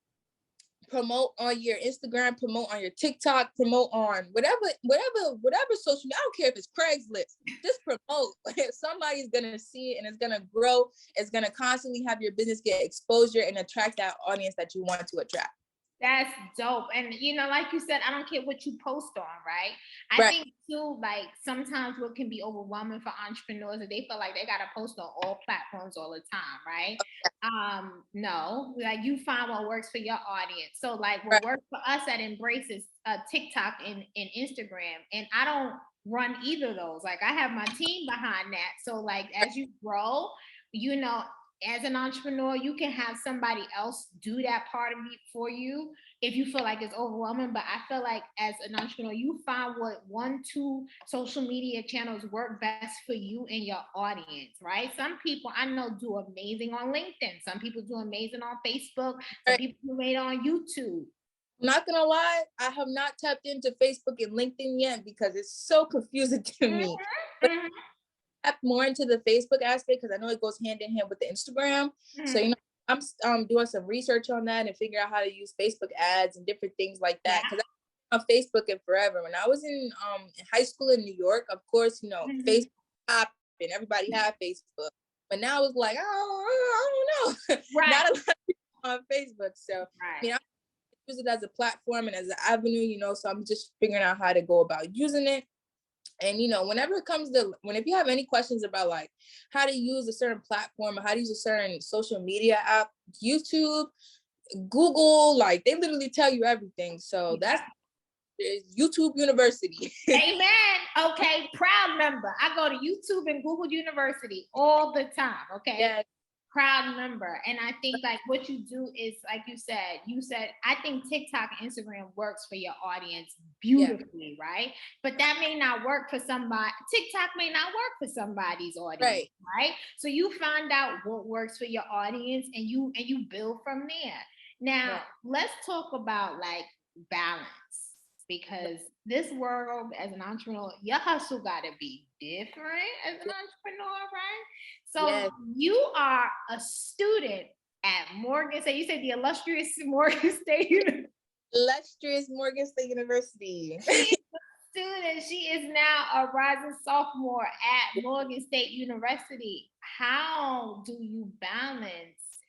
promote on your Instagram, promote on your TikTok, promote on whatever social media. I don't care if it's Craigslist. Just promote. Somebody's gonna see it and it's gonna grow. It's gonna constantly have your business get exposure and attract that audience that you want to attract. That's dope. And like you said, I don't care what you post on, right? I think too, like sometimes what can be overwhelming for entrepreneurs is they feel like they gotta post on all platforms all the time, right? No, like you find what works for your audience. So like what works for us at Embrace is TikTok and Instagram. And I don't run either of those. Like I have my team behind that. So like as you grow, as an entrepreneur, you can have somebody else do that part of it for you if you feel like it's overwhelming. But I feel like as an entrepreneur, you find what 1-2 social media channels work best for you and your audience, right? Some people I know do amazing on LinkedIn. Some people do amazing on Facebook. Some people do it on YouTube. I'm not gonna lie, I have not tapped into Facebook and LinkedIn yet because it's so confusing to me. More into the Facebook aspect because I know it goes hand in hand with the Instagram. So I'm doing some research on that and figure out how to use Facebook ads and different things like that because I'm on Facebook and forever. When I was in high school in New York, of course, Facebook and everybody had Facebook, but now it's like I don't know, not a lot of people on Facebook. So I use it as a platform and as an avenue, so I'm just figuring out how to go about using it. And, whenever it comes to if you have any questions about like how to use a certain platform or how to use a certain social media app, YouTube, Google, like they literally tell you everything. So that's YouTube University. Amen. Okay. Proud member. I go to YouTube and Google University all the time. Okay. Yes. Proud member. And I think like what you do is like you said, I think TikTok and Instagram works for your audience beautifully, right? But that may not work for somebody. TikTok may not work for somebody's audience, right? So you find out what works for your audience and you build from there. Now, let's talk about like balance. Because this world as an entrepreneur, your hustle gotta be different as an entrepreneur, right? So you are a student at Morgan State. You said the illustrious Morgan State University. Illustrious Morgan State University. She is a student. She is now a rising sophomore at Morgan State University. How do you balance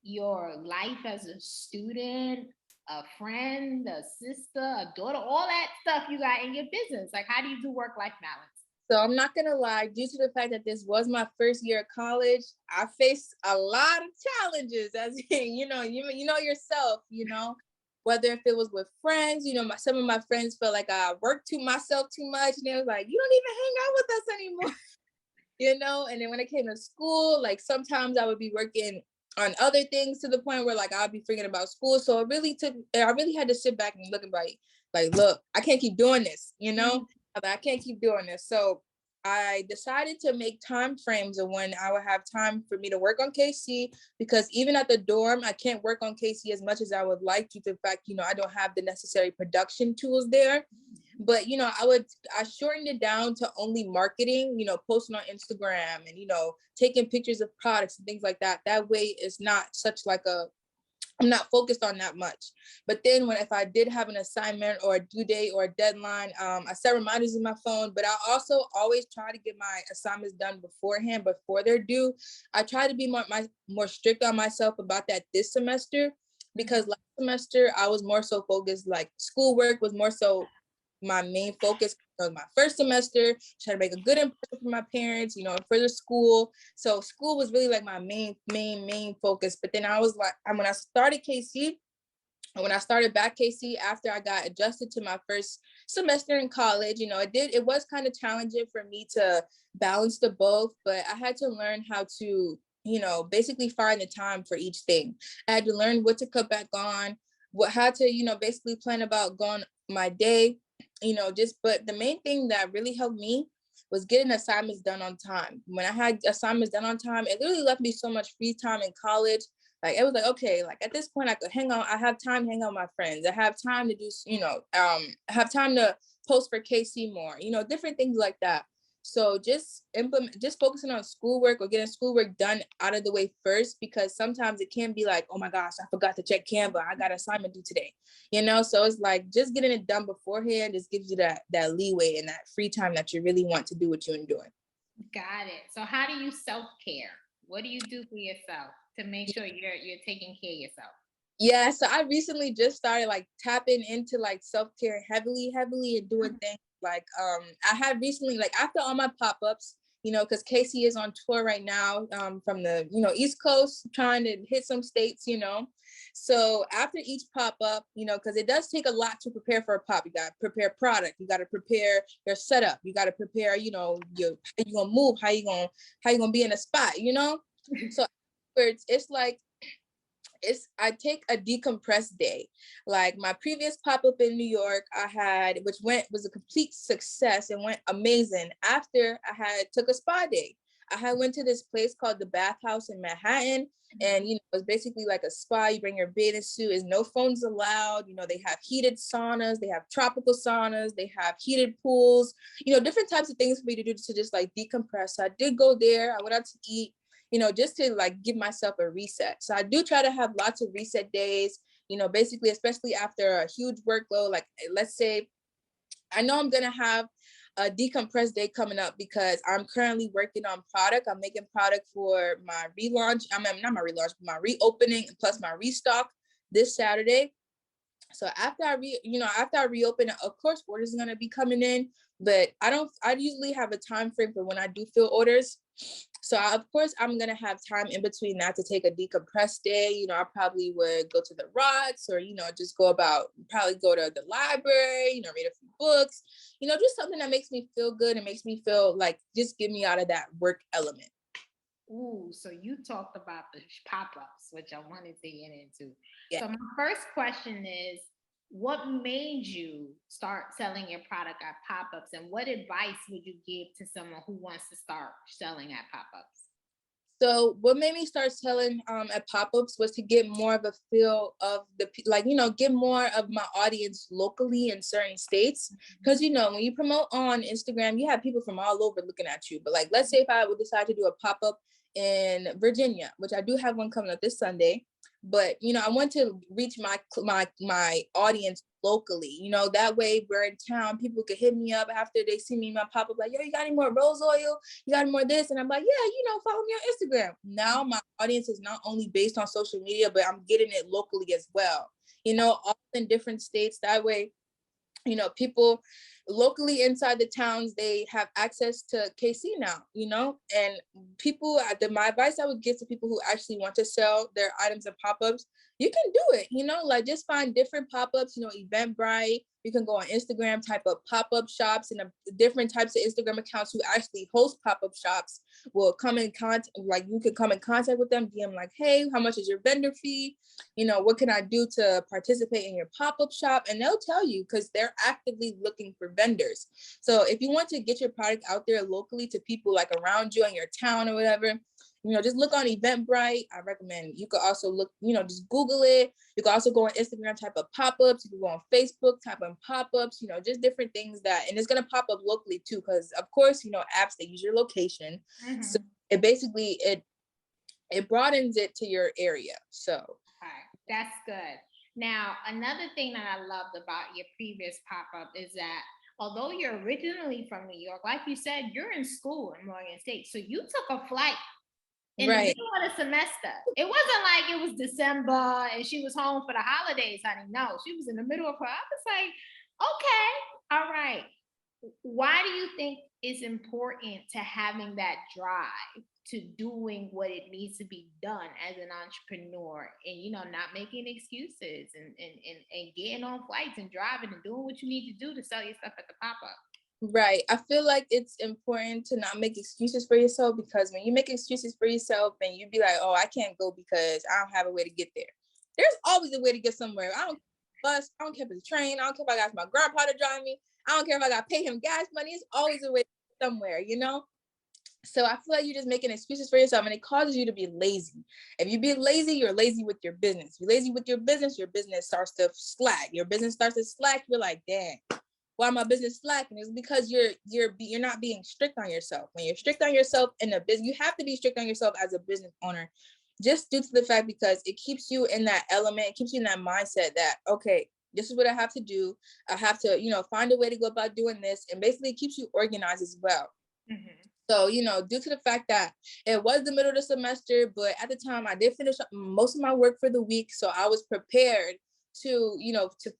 your life as a student, a friend, a sister, a daughter, all that stuff you got in your business? Like, how do you do work-life balance? So I'm not gonna lie, due to the fact that this was my first year of college, I faced a lot of challenges. As you know yourself, whether if it was with friends, some of my friends felt like I worked myself too much, and they was like, "You don't even hang out with us anymore," And then when it came to school, like sometimes I would be working on other things to the point where like I'll be forgetting about school. So I really had to sit back and look and like, look, I can't keep doing this, I can't keep doing this. So I decided to make time frames of when I would have time for me to work on KC, because even at the dorm, I can't work on KC as much as I would like due to the fact, I don't have the necessary production tools there. But, I shortened it down to only marketing, posting on Instagram and, taking pictures of products and things like that. That way it's not such like I'm not focused on that much. But then if I did have an assignment or a due date or a deadline, I set reminders in my phone, but I also always try to get my assignments done beforehand, before they're due. I try to be more strict on myself about that this semester, because last semester I was more so focused, like schoolwork was more so my main focus. It was my first semester, trying to make a good impression for my parents, for the school. So school was really like my main focus. But then I was like, when I started KC, when I started back KC after I got adjusted to my first semester in college, it was kind of challenging for me to balance the both, but I had to learn how to, basically find the time for each thing. I had to learn what to cut back on, how to, basically plan about going my day, but the main thing that really helped me was getting assignments done on time. When I had assignments done on time, it literally left me so much free time in college. Like, it was like, okay, like at this point I could I have time to hang out with my friends. I have time to do, I have time to post for KC more, different things like that. So just focusing on schoolwork or getting schoolwork done out of the way first, because sometimes it can be like, oh my gosh, I forgot to check Canva. I got an assignment due today, So it's like just getting it done beforehand just gives you that leeway and that free time that you really want to do what you enjoy. Got it. So how do you self-care? What do you do for yourself to make sure you're taking care of yourself? Yeah, so I recently just started like tapping into like self-care heavily and doing things like I had recently, like after all my pop-ups, because Casey is on tour right now from the East Coast, trying to hit some states, so after each pop-up, because it does take a lot to prepare for a pop. You got to prepare product, you got to prepare your setup, you got to prepare your how you gonna move, how you gonna be in a spot, so it's like I take a decompressed day. Like my previous pop-up in New York, I had, which was a complete success and went amazing. After I took a spa day. I had went to this place called the Bath House in Manhattan. And, it was basically like a spa. You bring your bathing suit, there's no phones allowed. They have heated saunas, they have tropical saunas, they have heated pools, different types of things for me to do to just like decompress. So I did go there. I went out to eat, just to like give myself a reset. So I do try to have lots of reset days, basically, especially after a huge workload. Like, let's say, I know I'm going to have a decompressed day coming up because I'm currently working on product. I'm making product for my relaunch. I mean, not my relaunch, but my reopening plus my restock this Saturday. So after I reopen, of course, orders are going to be coming in, but I usually have a time frame for when I do fill orders. So of course, I'm going to have time in between that to take a decompressed day. I probably would go to the rocks or, just probably go to the library, read a few books, just something that makes me feel good and makes me feel like just get me out of that work element. Ooh, so you talked about the pop-ups, which I wanted to get into. Yeah. So my first question is, what made you start selling your product at pop-ups, and what advice would you give to someone who wants to start selling at pop-ups? So what made me start selling at pop-ups was to get more of a feel of get more of my audience locally in certain states. Because, when you promote on Instagram, you have people from all over looking at you. But like, let's say if I would decide to do a pop-up in Virginia, which I do have one coming up this Sunday, but, I want to reach my audience locally, that way we're in town, people could hit me up after they see me in my pop-up, like, yo, you got any more rose oil? You got any more this? And I'm like, yeah, follow me on Instagram. Now my audience is not only based on social media, but I'm getting it locally as well, all in different states. That way, people locally inside the towns, they have access to KC now, and people, my advice I would give to people who actually want to sell their items and pop-ups you can do it, like just find different pop-ups, Eventbrite. You can go on Instagram, type of pop-up shops, and different types of Instagram accounts who actually host pop-up shops will come in contact, like you can come in contact with them, DM like, hey, how much is your vendor fee? What can I do to participate in your pop-up shop? And they'll tell you, because they're actively looking for vendors. So if you want to get your product out there locally to people like around you in your town or whatever, just look on Eventbrite. I recommend you could also look, just Google it. You can also go on Instagram, type of pop-ups. You can go on Facebook, type of pop-ups, just different things and it's going to pop up locally too. Because of course, apps, they use your location. Mm-hmm. So it basically, it broadens it to your area. So. Okay, that's good. Now, another thing that I loved about your previous pop-up is that although you're originally from New York, like you said, you're in school in Morgan State. So you took a flight in the middle of the semester. It wasn't like it was December and she was home for the holidays, honey. No, she was in the middle of her. I was like, okay, all right. Why do you think it's important to having that drive to doing what it needs to be done as an entrepreneur and, not making excuses and getting on flights and driving and doing what you need to do to sell your stuff at the pop-up? Right. I feel like it's important to not make excuses for yourself, because when you make excuses for yourself and you be like, oh, I can't go because I don't have a way to get there. There's always a way to get somewhere. I don't bus. I don't care if it's a train. I don't care if I got my grandpa to drive me. I don't care if I got to pay him gas money. It's always a way to get somewhere, So I feel like you're just making excuses for yourself, and it causes you to be lazy. If you be lazy, you're lazy with your business. If you're lazy with your business starts to slack. Your business starts to slack. You're like, dang, why my business slacking? It's because you're not being strict on yourself. When you're strict on yourself in a business, you have to be strict on yourself as a business owner, just due to the fact because it keeps you in that element, it keeps you in that mindset that, okay, this is what I have to do. I have to, find a way to go about doing this, and basically it keeps you organized as well. Mm-hmm. So, due to the fact that it was the middle of the semester, but at the time I did finish most of my work for the week, so I was prepared to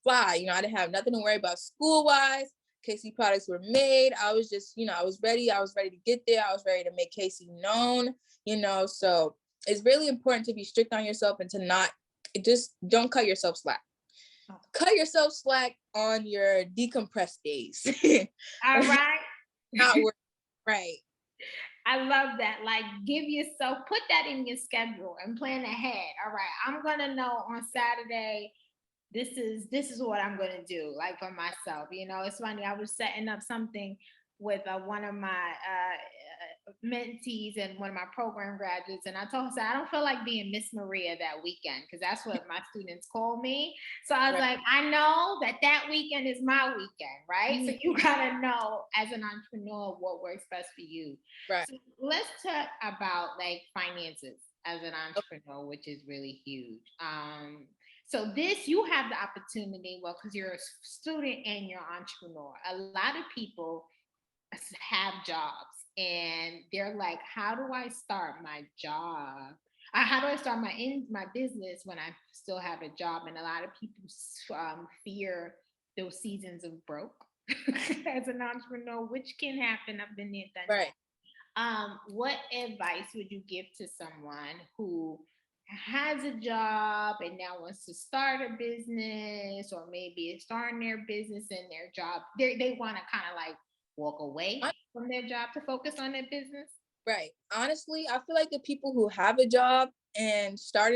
fly. I didn't have nothing to worry about school-wise. KC products were made. I was just, I was ready to get there. I was ready to make KC known, so it's really important to be strict on yourself and to just don't cut yourself slack. Cut yourself slack on your decompressed days. All right. Not work. Right. I love that. Like, put that in your schedule and plan ahead. All right, I'm gonna know on Saturday, this is what I'm gonna do, like for myself. It's funny. I was setting up something with one of my mentees and one of my program graduates, and I told her, I don't feel like being Miss Maria that weekend, because that's what my students call me. So I was like, I know that weekend is my weekend, right? Mm-hmm. So you gotta know as an entrepreneur what works best for you. Right. So let's talk about like finances as an entrepreneur, which is really huge. So you have the opportunity, because you're a student and you're an entrepreneur. A lot of people have jobs and they're like, how do I start my job? How do I start my business when I still have a job? And a lot of people fear those seasons of broke as an entrepreneur, which can happen. I've been there, done that. What advice would you give to someone who has a job and now wants to start a business, or maybe is starting their business and their job, they want to kind of like walk away from their job to focus on their business? Right. Honestly, I feel like the people who have a job and start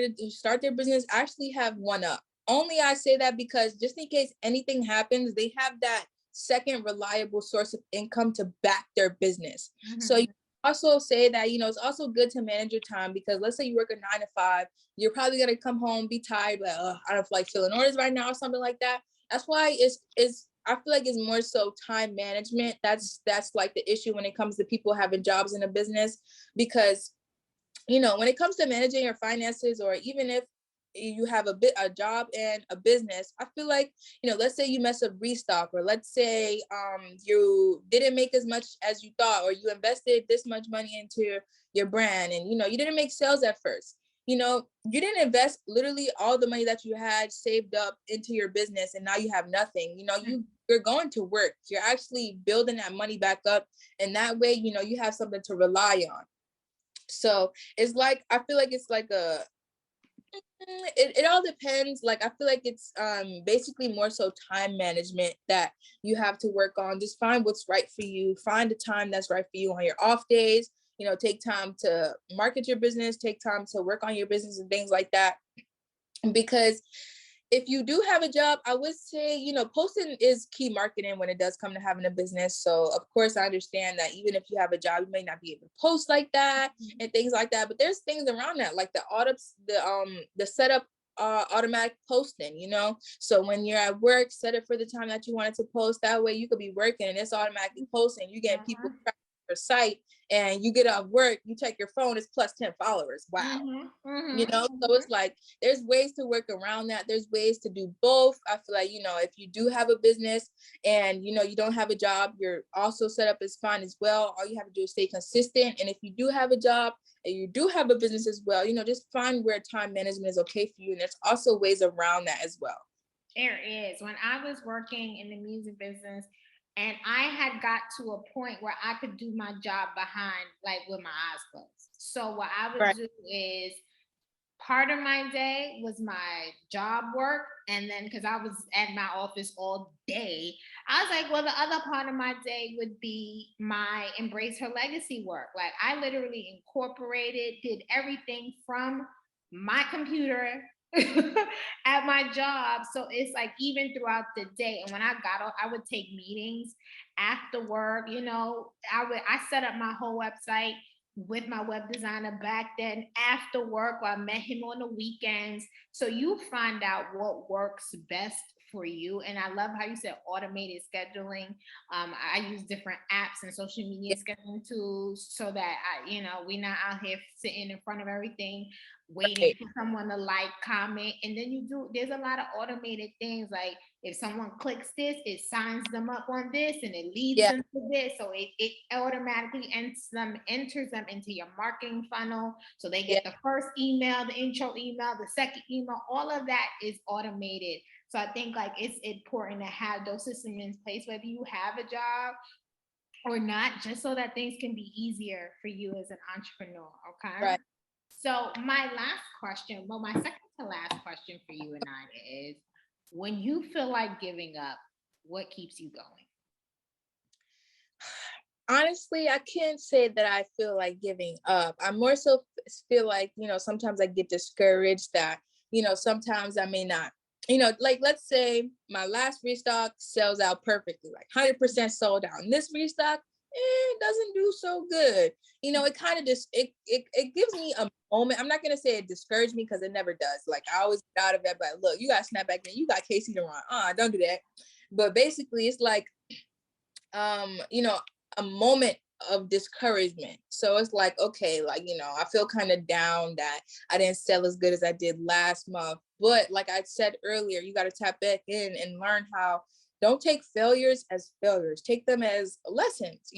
their business actually have one up. Only I say that because just in case anything happens, they have that second reliable source of income to back their business. Mm-hmm. So you also say that, it's also good to manage your time, because let's say you work a 9 to 5, you're probably going to come home, be tired, but I don't feel like filling orders right now or something like that. That's why I feel like it's more so time management. That's like the issue when it comes to people having jobs in a business, because, when it comes to managing your finances, or even if you have a job and a business, I feel like, let's say you mess up restock, or let's say you didn't make as much as you thought, or you invested this much money into your brand and, you didn't make sales at first. You didn't invest literally all the money that you had saved up into your business, and now you have nothing. You're going to work. You're actually building that money back up, and that way, you have something to rely on. So it's like, I feel like it's like It all depends. Like, I feel like it's basically more so time management that you have to work on. Just find what's right for you. Find the time that's right for you on your off days. Take time to market your business, take time to work on your business and things like that. Because if you do have a job, I would say, posting is key marketing when it does come to having a business. So of course, I understand that even if you have a job, you may not be able to post like that and things like that. But there's things around that, like the setup, automatic posting, So when you're at work, set it for the time that you wanted to post. That way you could be working and it's automatically posting. You get people your site, and you get off work, you check your phone, it's plus 10 followers. Wow. So it's like there's ways to work around that. There's ways to do both. I feel like, if you do have a business and you don't have a job, you're also set up as fine as well. All you have to do is stay consistent. And if you do have a job and you do have a business as well, just find where time management is okay for you. And there's also ways around that as well. There is. When I was working in the music business, and I had got to a point where I could do my job behind, like, with my eyes closed. So what I would do is, part of my day was my job work. And then, because I was at my office all day, I was like, well, the other part of my day would be my Embrace Her Legacy work. Like, I literally incorporated, did everything from my computer at my job. So it's like, even throughout the day. And when I got off, I would take meetings after work. I set up my whole website with my web designer back then after work, or I met him on the weekends. So you find out what works best for you. And I love how you said automated scheduling. I use different apps and social media scheduling tools so that we're not out here sitting in front of everything waiting for someone to like, comment. And then there's a lot of automated things, like if someone clicks this, it signs them up on this and it leads them to this. So it automatically enters them into your marketing funnel. So they get the first email, the intro email, the second email, all of that is automated. So I think, like, it's important to have those systems in place, whether you have a job or not, just so that things can be easier for you as an entrepreneur. Okay. Right. So my second to last question for you, Anaya, is, when you feel like giving up, what keeps you going? Honestly, I can't say that I feel like giving up. I more so feel like, sometimes I get discouraged that, sometimes I may not, like, let's say my last restock sells out perfectly, like 100% sold out. And this restock, it doesn't do so good. It kind of just, it gives me a moment. I'm not going to say it discouraged me, because it never does. Like, I always get out of it, but look, you got to snap back in. You got Casey to run. Don't do that. But basically it's like, a moment of discouragement. So it's like, okay, like, I feel kind of down that I didn't sell as good as I did last month. But like I said earlier, you got to tap back in and learn don't take failures as failures, take them as lessons,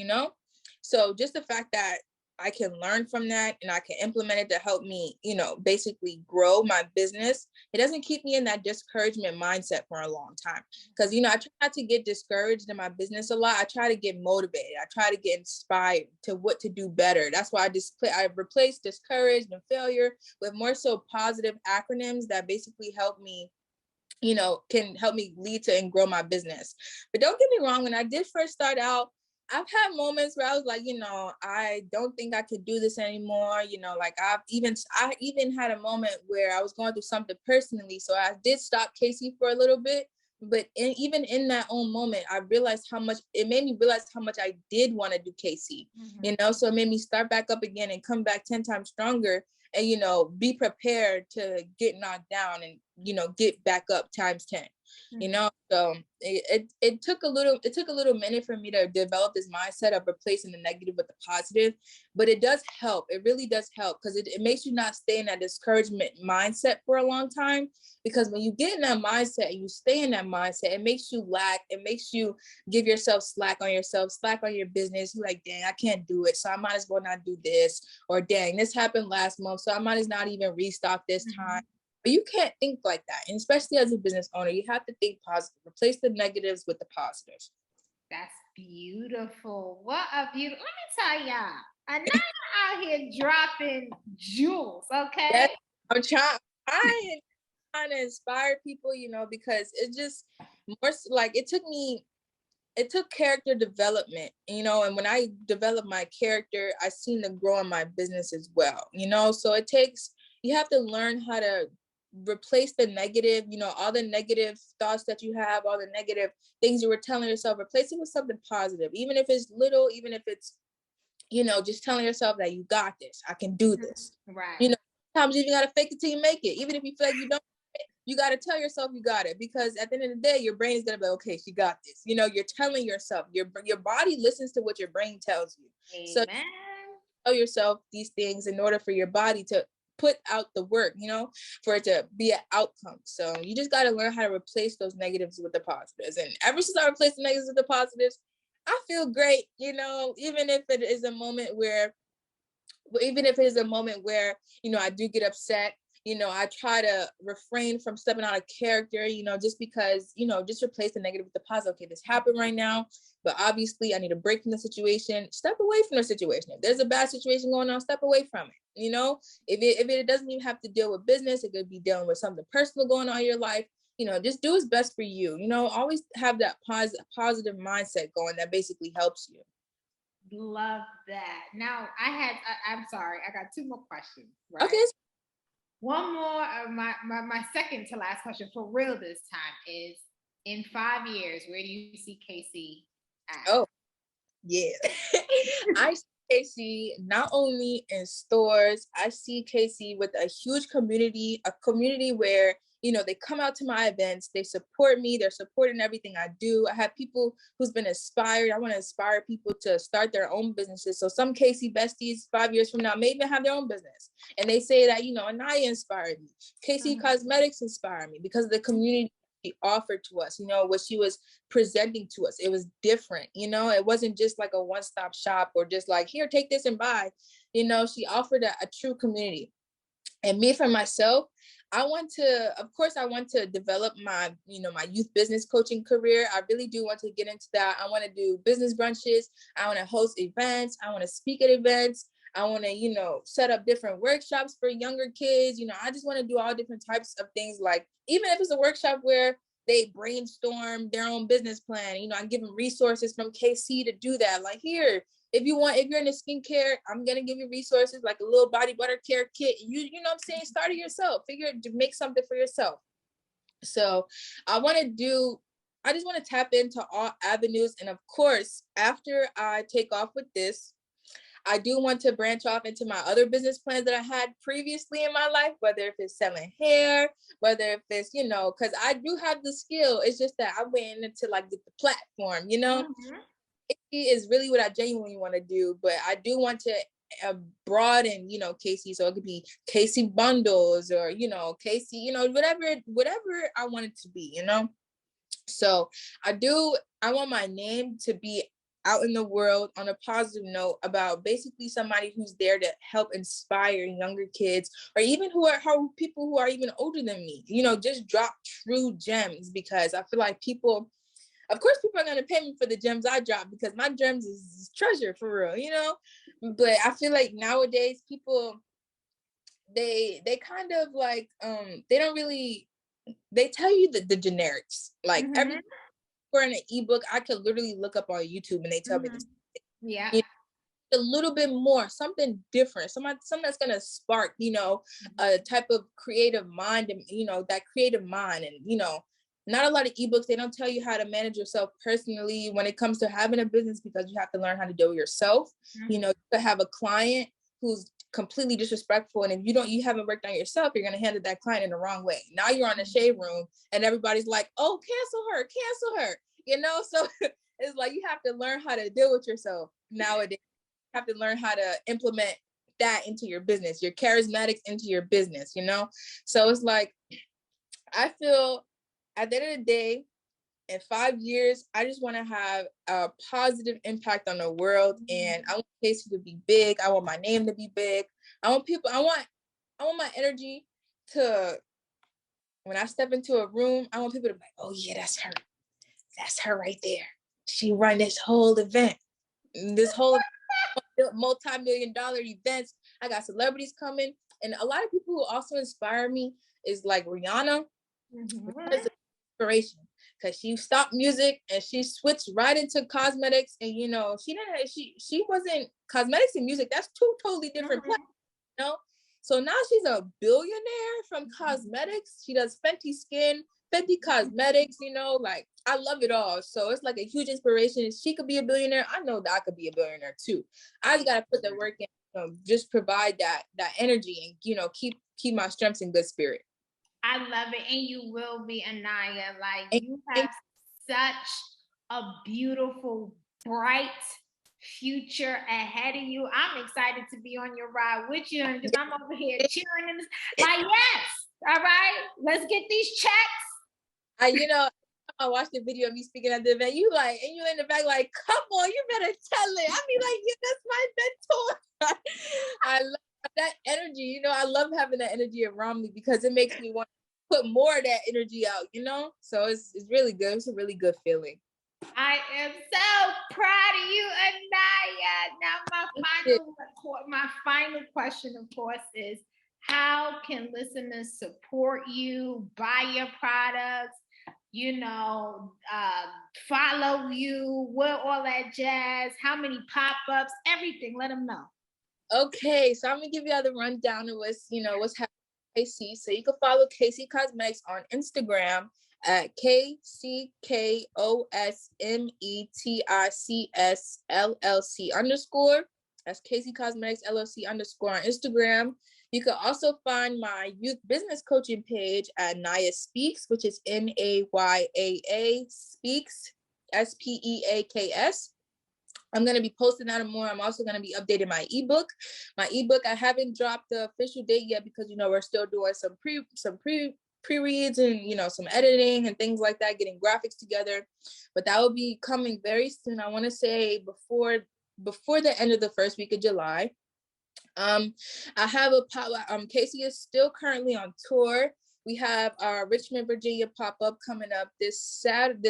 So just the fact that I can learn from that and I can implement it to help me, basically grow my business, it doesn't keep me in that discouragement mindset for a long time. Because, I try not to get discouraged in my business a lot. I try to get motivated. I try to get inspired to what to do better. That's why I replaced discouraged and failure with more so positive acronyms that basically help me, can help me lead to and grow my business. But don't get me wrong, when I did first start out, I've had moments where I was like, I don't think I could do this anymore. Like I even had a moment where I was going through something personally. So I did stop Casey for a little bit. But even in that own moment, I realized it made me realize how much I did want to do Casey, so it made me start back up again and come back 10 times stronger and, be prepared to get knocked down and, get back up times 10. So it took a little minute for me to develop this mindset of replacing the negative with the positive, but it does help. It really does help, because it makes you not stay in that discouragement mindset for a long time. Because when you get in that mindset and you stay in that mindset, it makes you lack. It makes you give yourself slack on your business. You're like, dang, I can't do it, so I might as well not do this. Or dang, this happened last month, so I might as not even restock this time. But you can't think like that. And especially as a business owner, you have to think positive. Replace the negatives with the positives. That's beautiful. What a beautiful. Let me tell y'all, Anaya out here dropping jewels, okay? Yes, I'm trying. I kind of inspire people, because it's just more like it took character development, and when I developed my character, I seen the grow in my business as well, so you have to learn how to replace the negative, all the negative thoughts that you have, all the negative things you were telling yourself, replace it with something positive, even if it's little, even if it's, just telling yourself that you got this, I can do this. Right. Sometimes you even gotta fake it till you make it, even if you feel like you don't. You got to tell yourself you got it, because at the end of the day, your brain is going to be, okay, she got this. You're telling yourself, your body listens to what your brain tells you. Amen. So tell yourself these things in order for your body to put out the work, for it to be an outcome. So you just got to learn how to replace those negatives with the positives. And ever since I replaced the negatives with the positives, I feel great, even if it is a moment where, I do get upset, I try to refrain from stepping out of character, just because, just replace the negative with the positive. Okay, this happened right now, but obviously I need a break from the situation. Step away from the situation. If there's a bad situation going on, step away from it. If it doesn't even have to deal with business, it could be dealing with something personal going on in your life. Just do what's best for you. Always have that positive mindset going that basically helps you. Love that. Now I'm sorry, I got two more questions. Right? Okay. One more, my second to last question for real this time is, in 5 years, where do you see Casey at? Oh, yeah. I see Casey not only in stores, I see Casey with a huge community, a community where, they come out to my events, they support me, they're supporting everything I do. I have people who's been inspired. I want to inspire people to start their own businesses. So some Casey besties 5 years from now may even have their own business. And they say that, Anaya inspired me. Casey Cosmetics inspired me because of the community she offered to us, what she was presenting to us. It was different, it wasn't just like a one-stop shop or just like, here, take this and buy. She offered a true community. And me, for myself, I want to develop my youth business coaching career. I really do want to get into that. I want to do business brunches. I want to host events. I want to speak at events. I want to, set up different workshops for younger kids. I just want to do all different types of things. Like, even if it's a workshop where they brainstorm their own business plan, I give them resources from KC to do that. Like, here, if you're into skincare, I'm going to give you resources like a little body butter care kit. You know what I'm saying? Start it yourself. Make something for yourself. So I just want to tap into all avenues. And of course, after I take off with this, I do want to branch off into my other business plans that I had previously in my life, whether if it's selling hair, whether if it's, because I do have the skill. It's just that I went into like the platform, Mm-hmm. It is really what I genuinely want to do, but I do want to broaden, Casey. So it could be Casey bundles or, Casey, whatever I want it to be, So I want my name to be out in the world on a positive note about basically somebody who's there to help inspire younger kids, or even people who are even older than me, just drop true gems, because I feel like of course, people are going to pay me for the gems I drop, because my gems is treasure for real, But I feel like nowadays people, they kind of like, they don't really, they tell you the generics. Like, every for an ebook, I could literally look up on YouTube and they tell me this. Yeah. A little bit more, something different, something that's going to spark, a type of creative mind, and, that creative mind. And, not a lot of ebooks, they don't tell you how to manage yourself personally when it comes to having a business, because you have to learn how to do it yourself. You could have a client who's completely disrespectful, and if you haven't worked on yourself, you're going to handle that client in the wrong way. Now you're on the shade room and everybody's like, oh, cancel her, so it's like, you have to learn how to deal with yourself nowadays. You have to learn how to implement that into your business, your charismatics into your business, so it's like, I feel at the end of the day, in 5 years, I just want to have a positive impact on the world. And I want Casey to be big. I want my name to be big. I want my energy to, when I step into a room, I want people to be like, oh yeah, that's her. That's her right there. She run this whole event, this whole multi-million-dollar events. I got celebrities coming. And a lot of people who also inspire me is like Rihanna. Mm-hmm. Rihanna's inspiration because she stopped music and she switched right into cosmetics. And you know, she wasn't cosmetics and music. That's two totally different Mm-hmm. places, you know. So now she's a billionaire from cosmetics. She does Fenty Skin, Fenty Cosmetics, you know, like I love it all. So it's like a huge inspiration. If she could be a billionaire, I know that I could be a billionaire too. I just gotta put the work in, you know, just provide that energy and you know, keep my strengths in good spirit. I love it. And you will be, Anaya. Like, And, you and have such a beautiful, bright future ahead of you. I'm excited to be on your ride with you because I'm over here cheering and like, yes, all right, let's get these checks. you know, I watched the video of me speaking at the event. You like, and you in the back like, come on, you better tell it. I be like, yeah, that's my mentor. I love that energy. You know, I love having that energy around me because it makes me want to put more of that energy out. You know, so it's really good. It's a really good feeling. I am so proud of you, Anaya. Now, my final question, of course, is how can listeners support you, buy your products, you know, follow you, what all that jazz, how many pop-ups, everything? Let them know. Okay, so I'm gonna give you all the rundown of what's happening with KC. So you can follow KC Cosmetics on Instagram at KCKOSMETICSLLC_. That's KC Cosmetics LLC _ on Instagram. You can also find my youth business coaching page at Naya Speaks, which is NAYAA Speaks, SPEAKS. I'm going to be posting that more. I'm also going to be updating my ebook. My ebook, I haven't dropped the official date yet because, you know, we're still doing some pre-reads and, you know, some editing and things like that, getting graphics together. But that will be coming very soon. I want to say before the end of the first week of July. I have Casey is still currently on tour. We have our Richmond, Virginia pop-up coming up this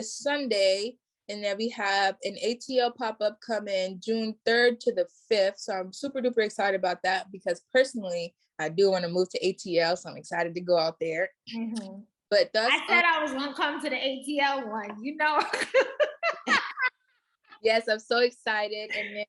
Sunday. And then we have an ATL pop-up coming June 3rd to the 5th. So I'm super duper excited about that because personally, I do want to move to ATL. So I'm excited to go out there. Mm-hmm. But I said I was going to come to the ATL one, you know. Yes, I'm so excited. And then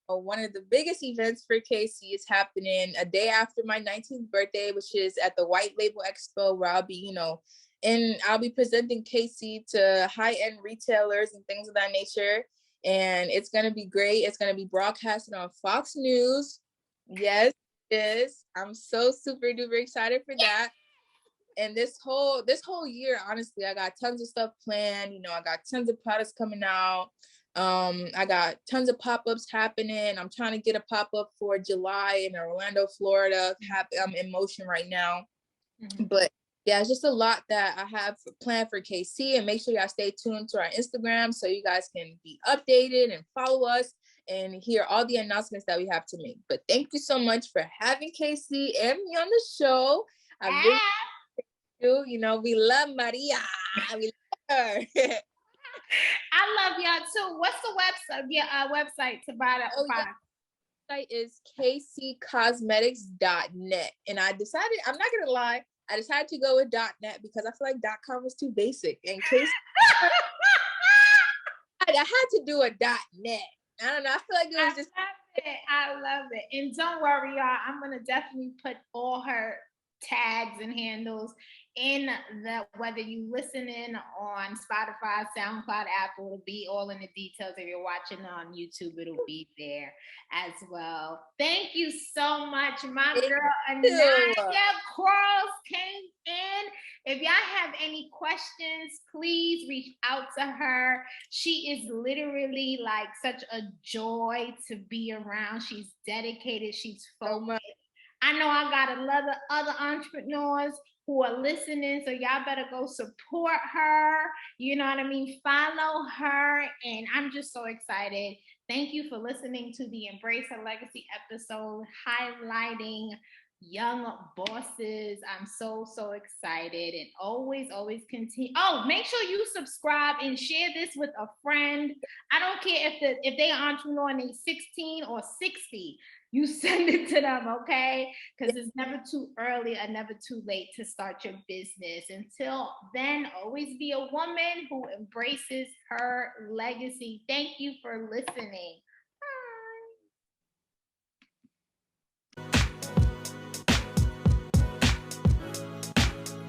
one of the biggest events for Casey is happening a day after my 19th birthday, which is at the White Label Expo, where I'll be, you know, and I'll be presenting Casey to high-end retailers and things of that nature. And it's going to be great. It's going to be broadcasted on Fox News. Yes, it is. I'm so super duper excited for that. And this whole year, honestly, I got tons of stuff planned. You know, I got tons of products coming out. I got tons of pop-ups happening. I'm trying to get a pop-up for July in Orlando, Florida. I'm in motion right now. Mm-hmm. But yeah, it's just a lot that I have planned for KC, and make sure y'all stay tuned to our Instagram so you guys can be updated and follow us and hear all the announcements that we have to make. But thank you so much for having KC and me on the show. I really do. You know, we love Maria. We love her. I love y'all too. What's the website? Website to buy that product. Website is kccosmetics.net. And I decided, I'm not gonna lie, I decided to go with .net because I feel like .com was too basic. In case I had to do a .net. I don't know. I feel like it was just. I love it. And don't worry, y'all. I'm gonna definitely put all her tags and handles in the, whether you listen in on Spotify, SoundCloud, Apple, it'll be all in the details. If you're watching on YouTube, it'll be there as well. Thank you so much, my girl Anaya Quarles came in. If y'all have any questions, please reach out to her. She is literally like such a joy to be around. She's dedicated. She's focused. I know I got a lot of other entrepreneurs who are listening, so y'all better go support her. You know what I mean? Follow her, and I'm just so excited. Thank you for listening to the Embrace Her Legacy episode, highlighting young bosses. I'm so excited, and always continue. Oh, make sure you subscribe and share this with a friend. I don't care if they're an entrepreneur and they're 16 or 60. you send it to them, okay? Because it's never too early or never too late to start your business. Until then, always be a woman who embraces her legacy. Thank you for listening.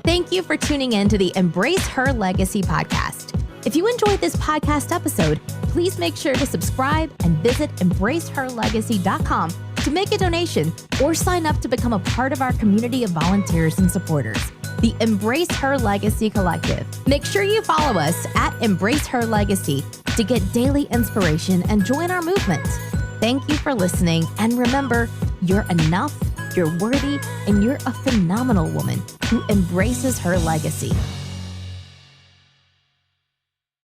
Thank you for tuning in to the Embrace Her Legacy podcast. If you enjoyed this podcast episode, please make sure to subscribe and visit embraceherlegacy.com to make a donation or sign up to become a part of our community of volunteers and supporters, the Embrace Her Legacy Collective. Make sure you follow us at Embrace Her Legacy to get daily inspiration and join our movement. Thank you for listening, and remember, you're enough, you're worthy, and you're a phenomenal woman who embraces her legacy.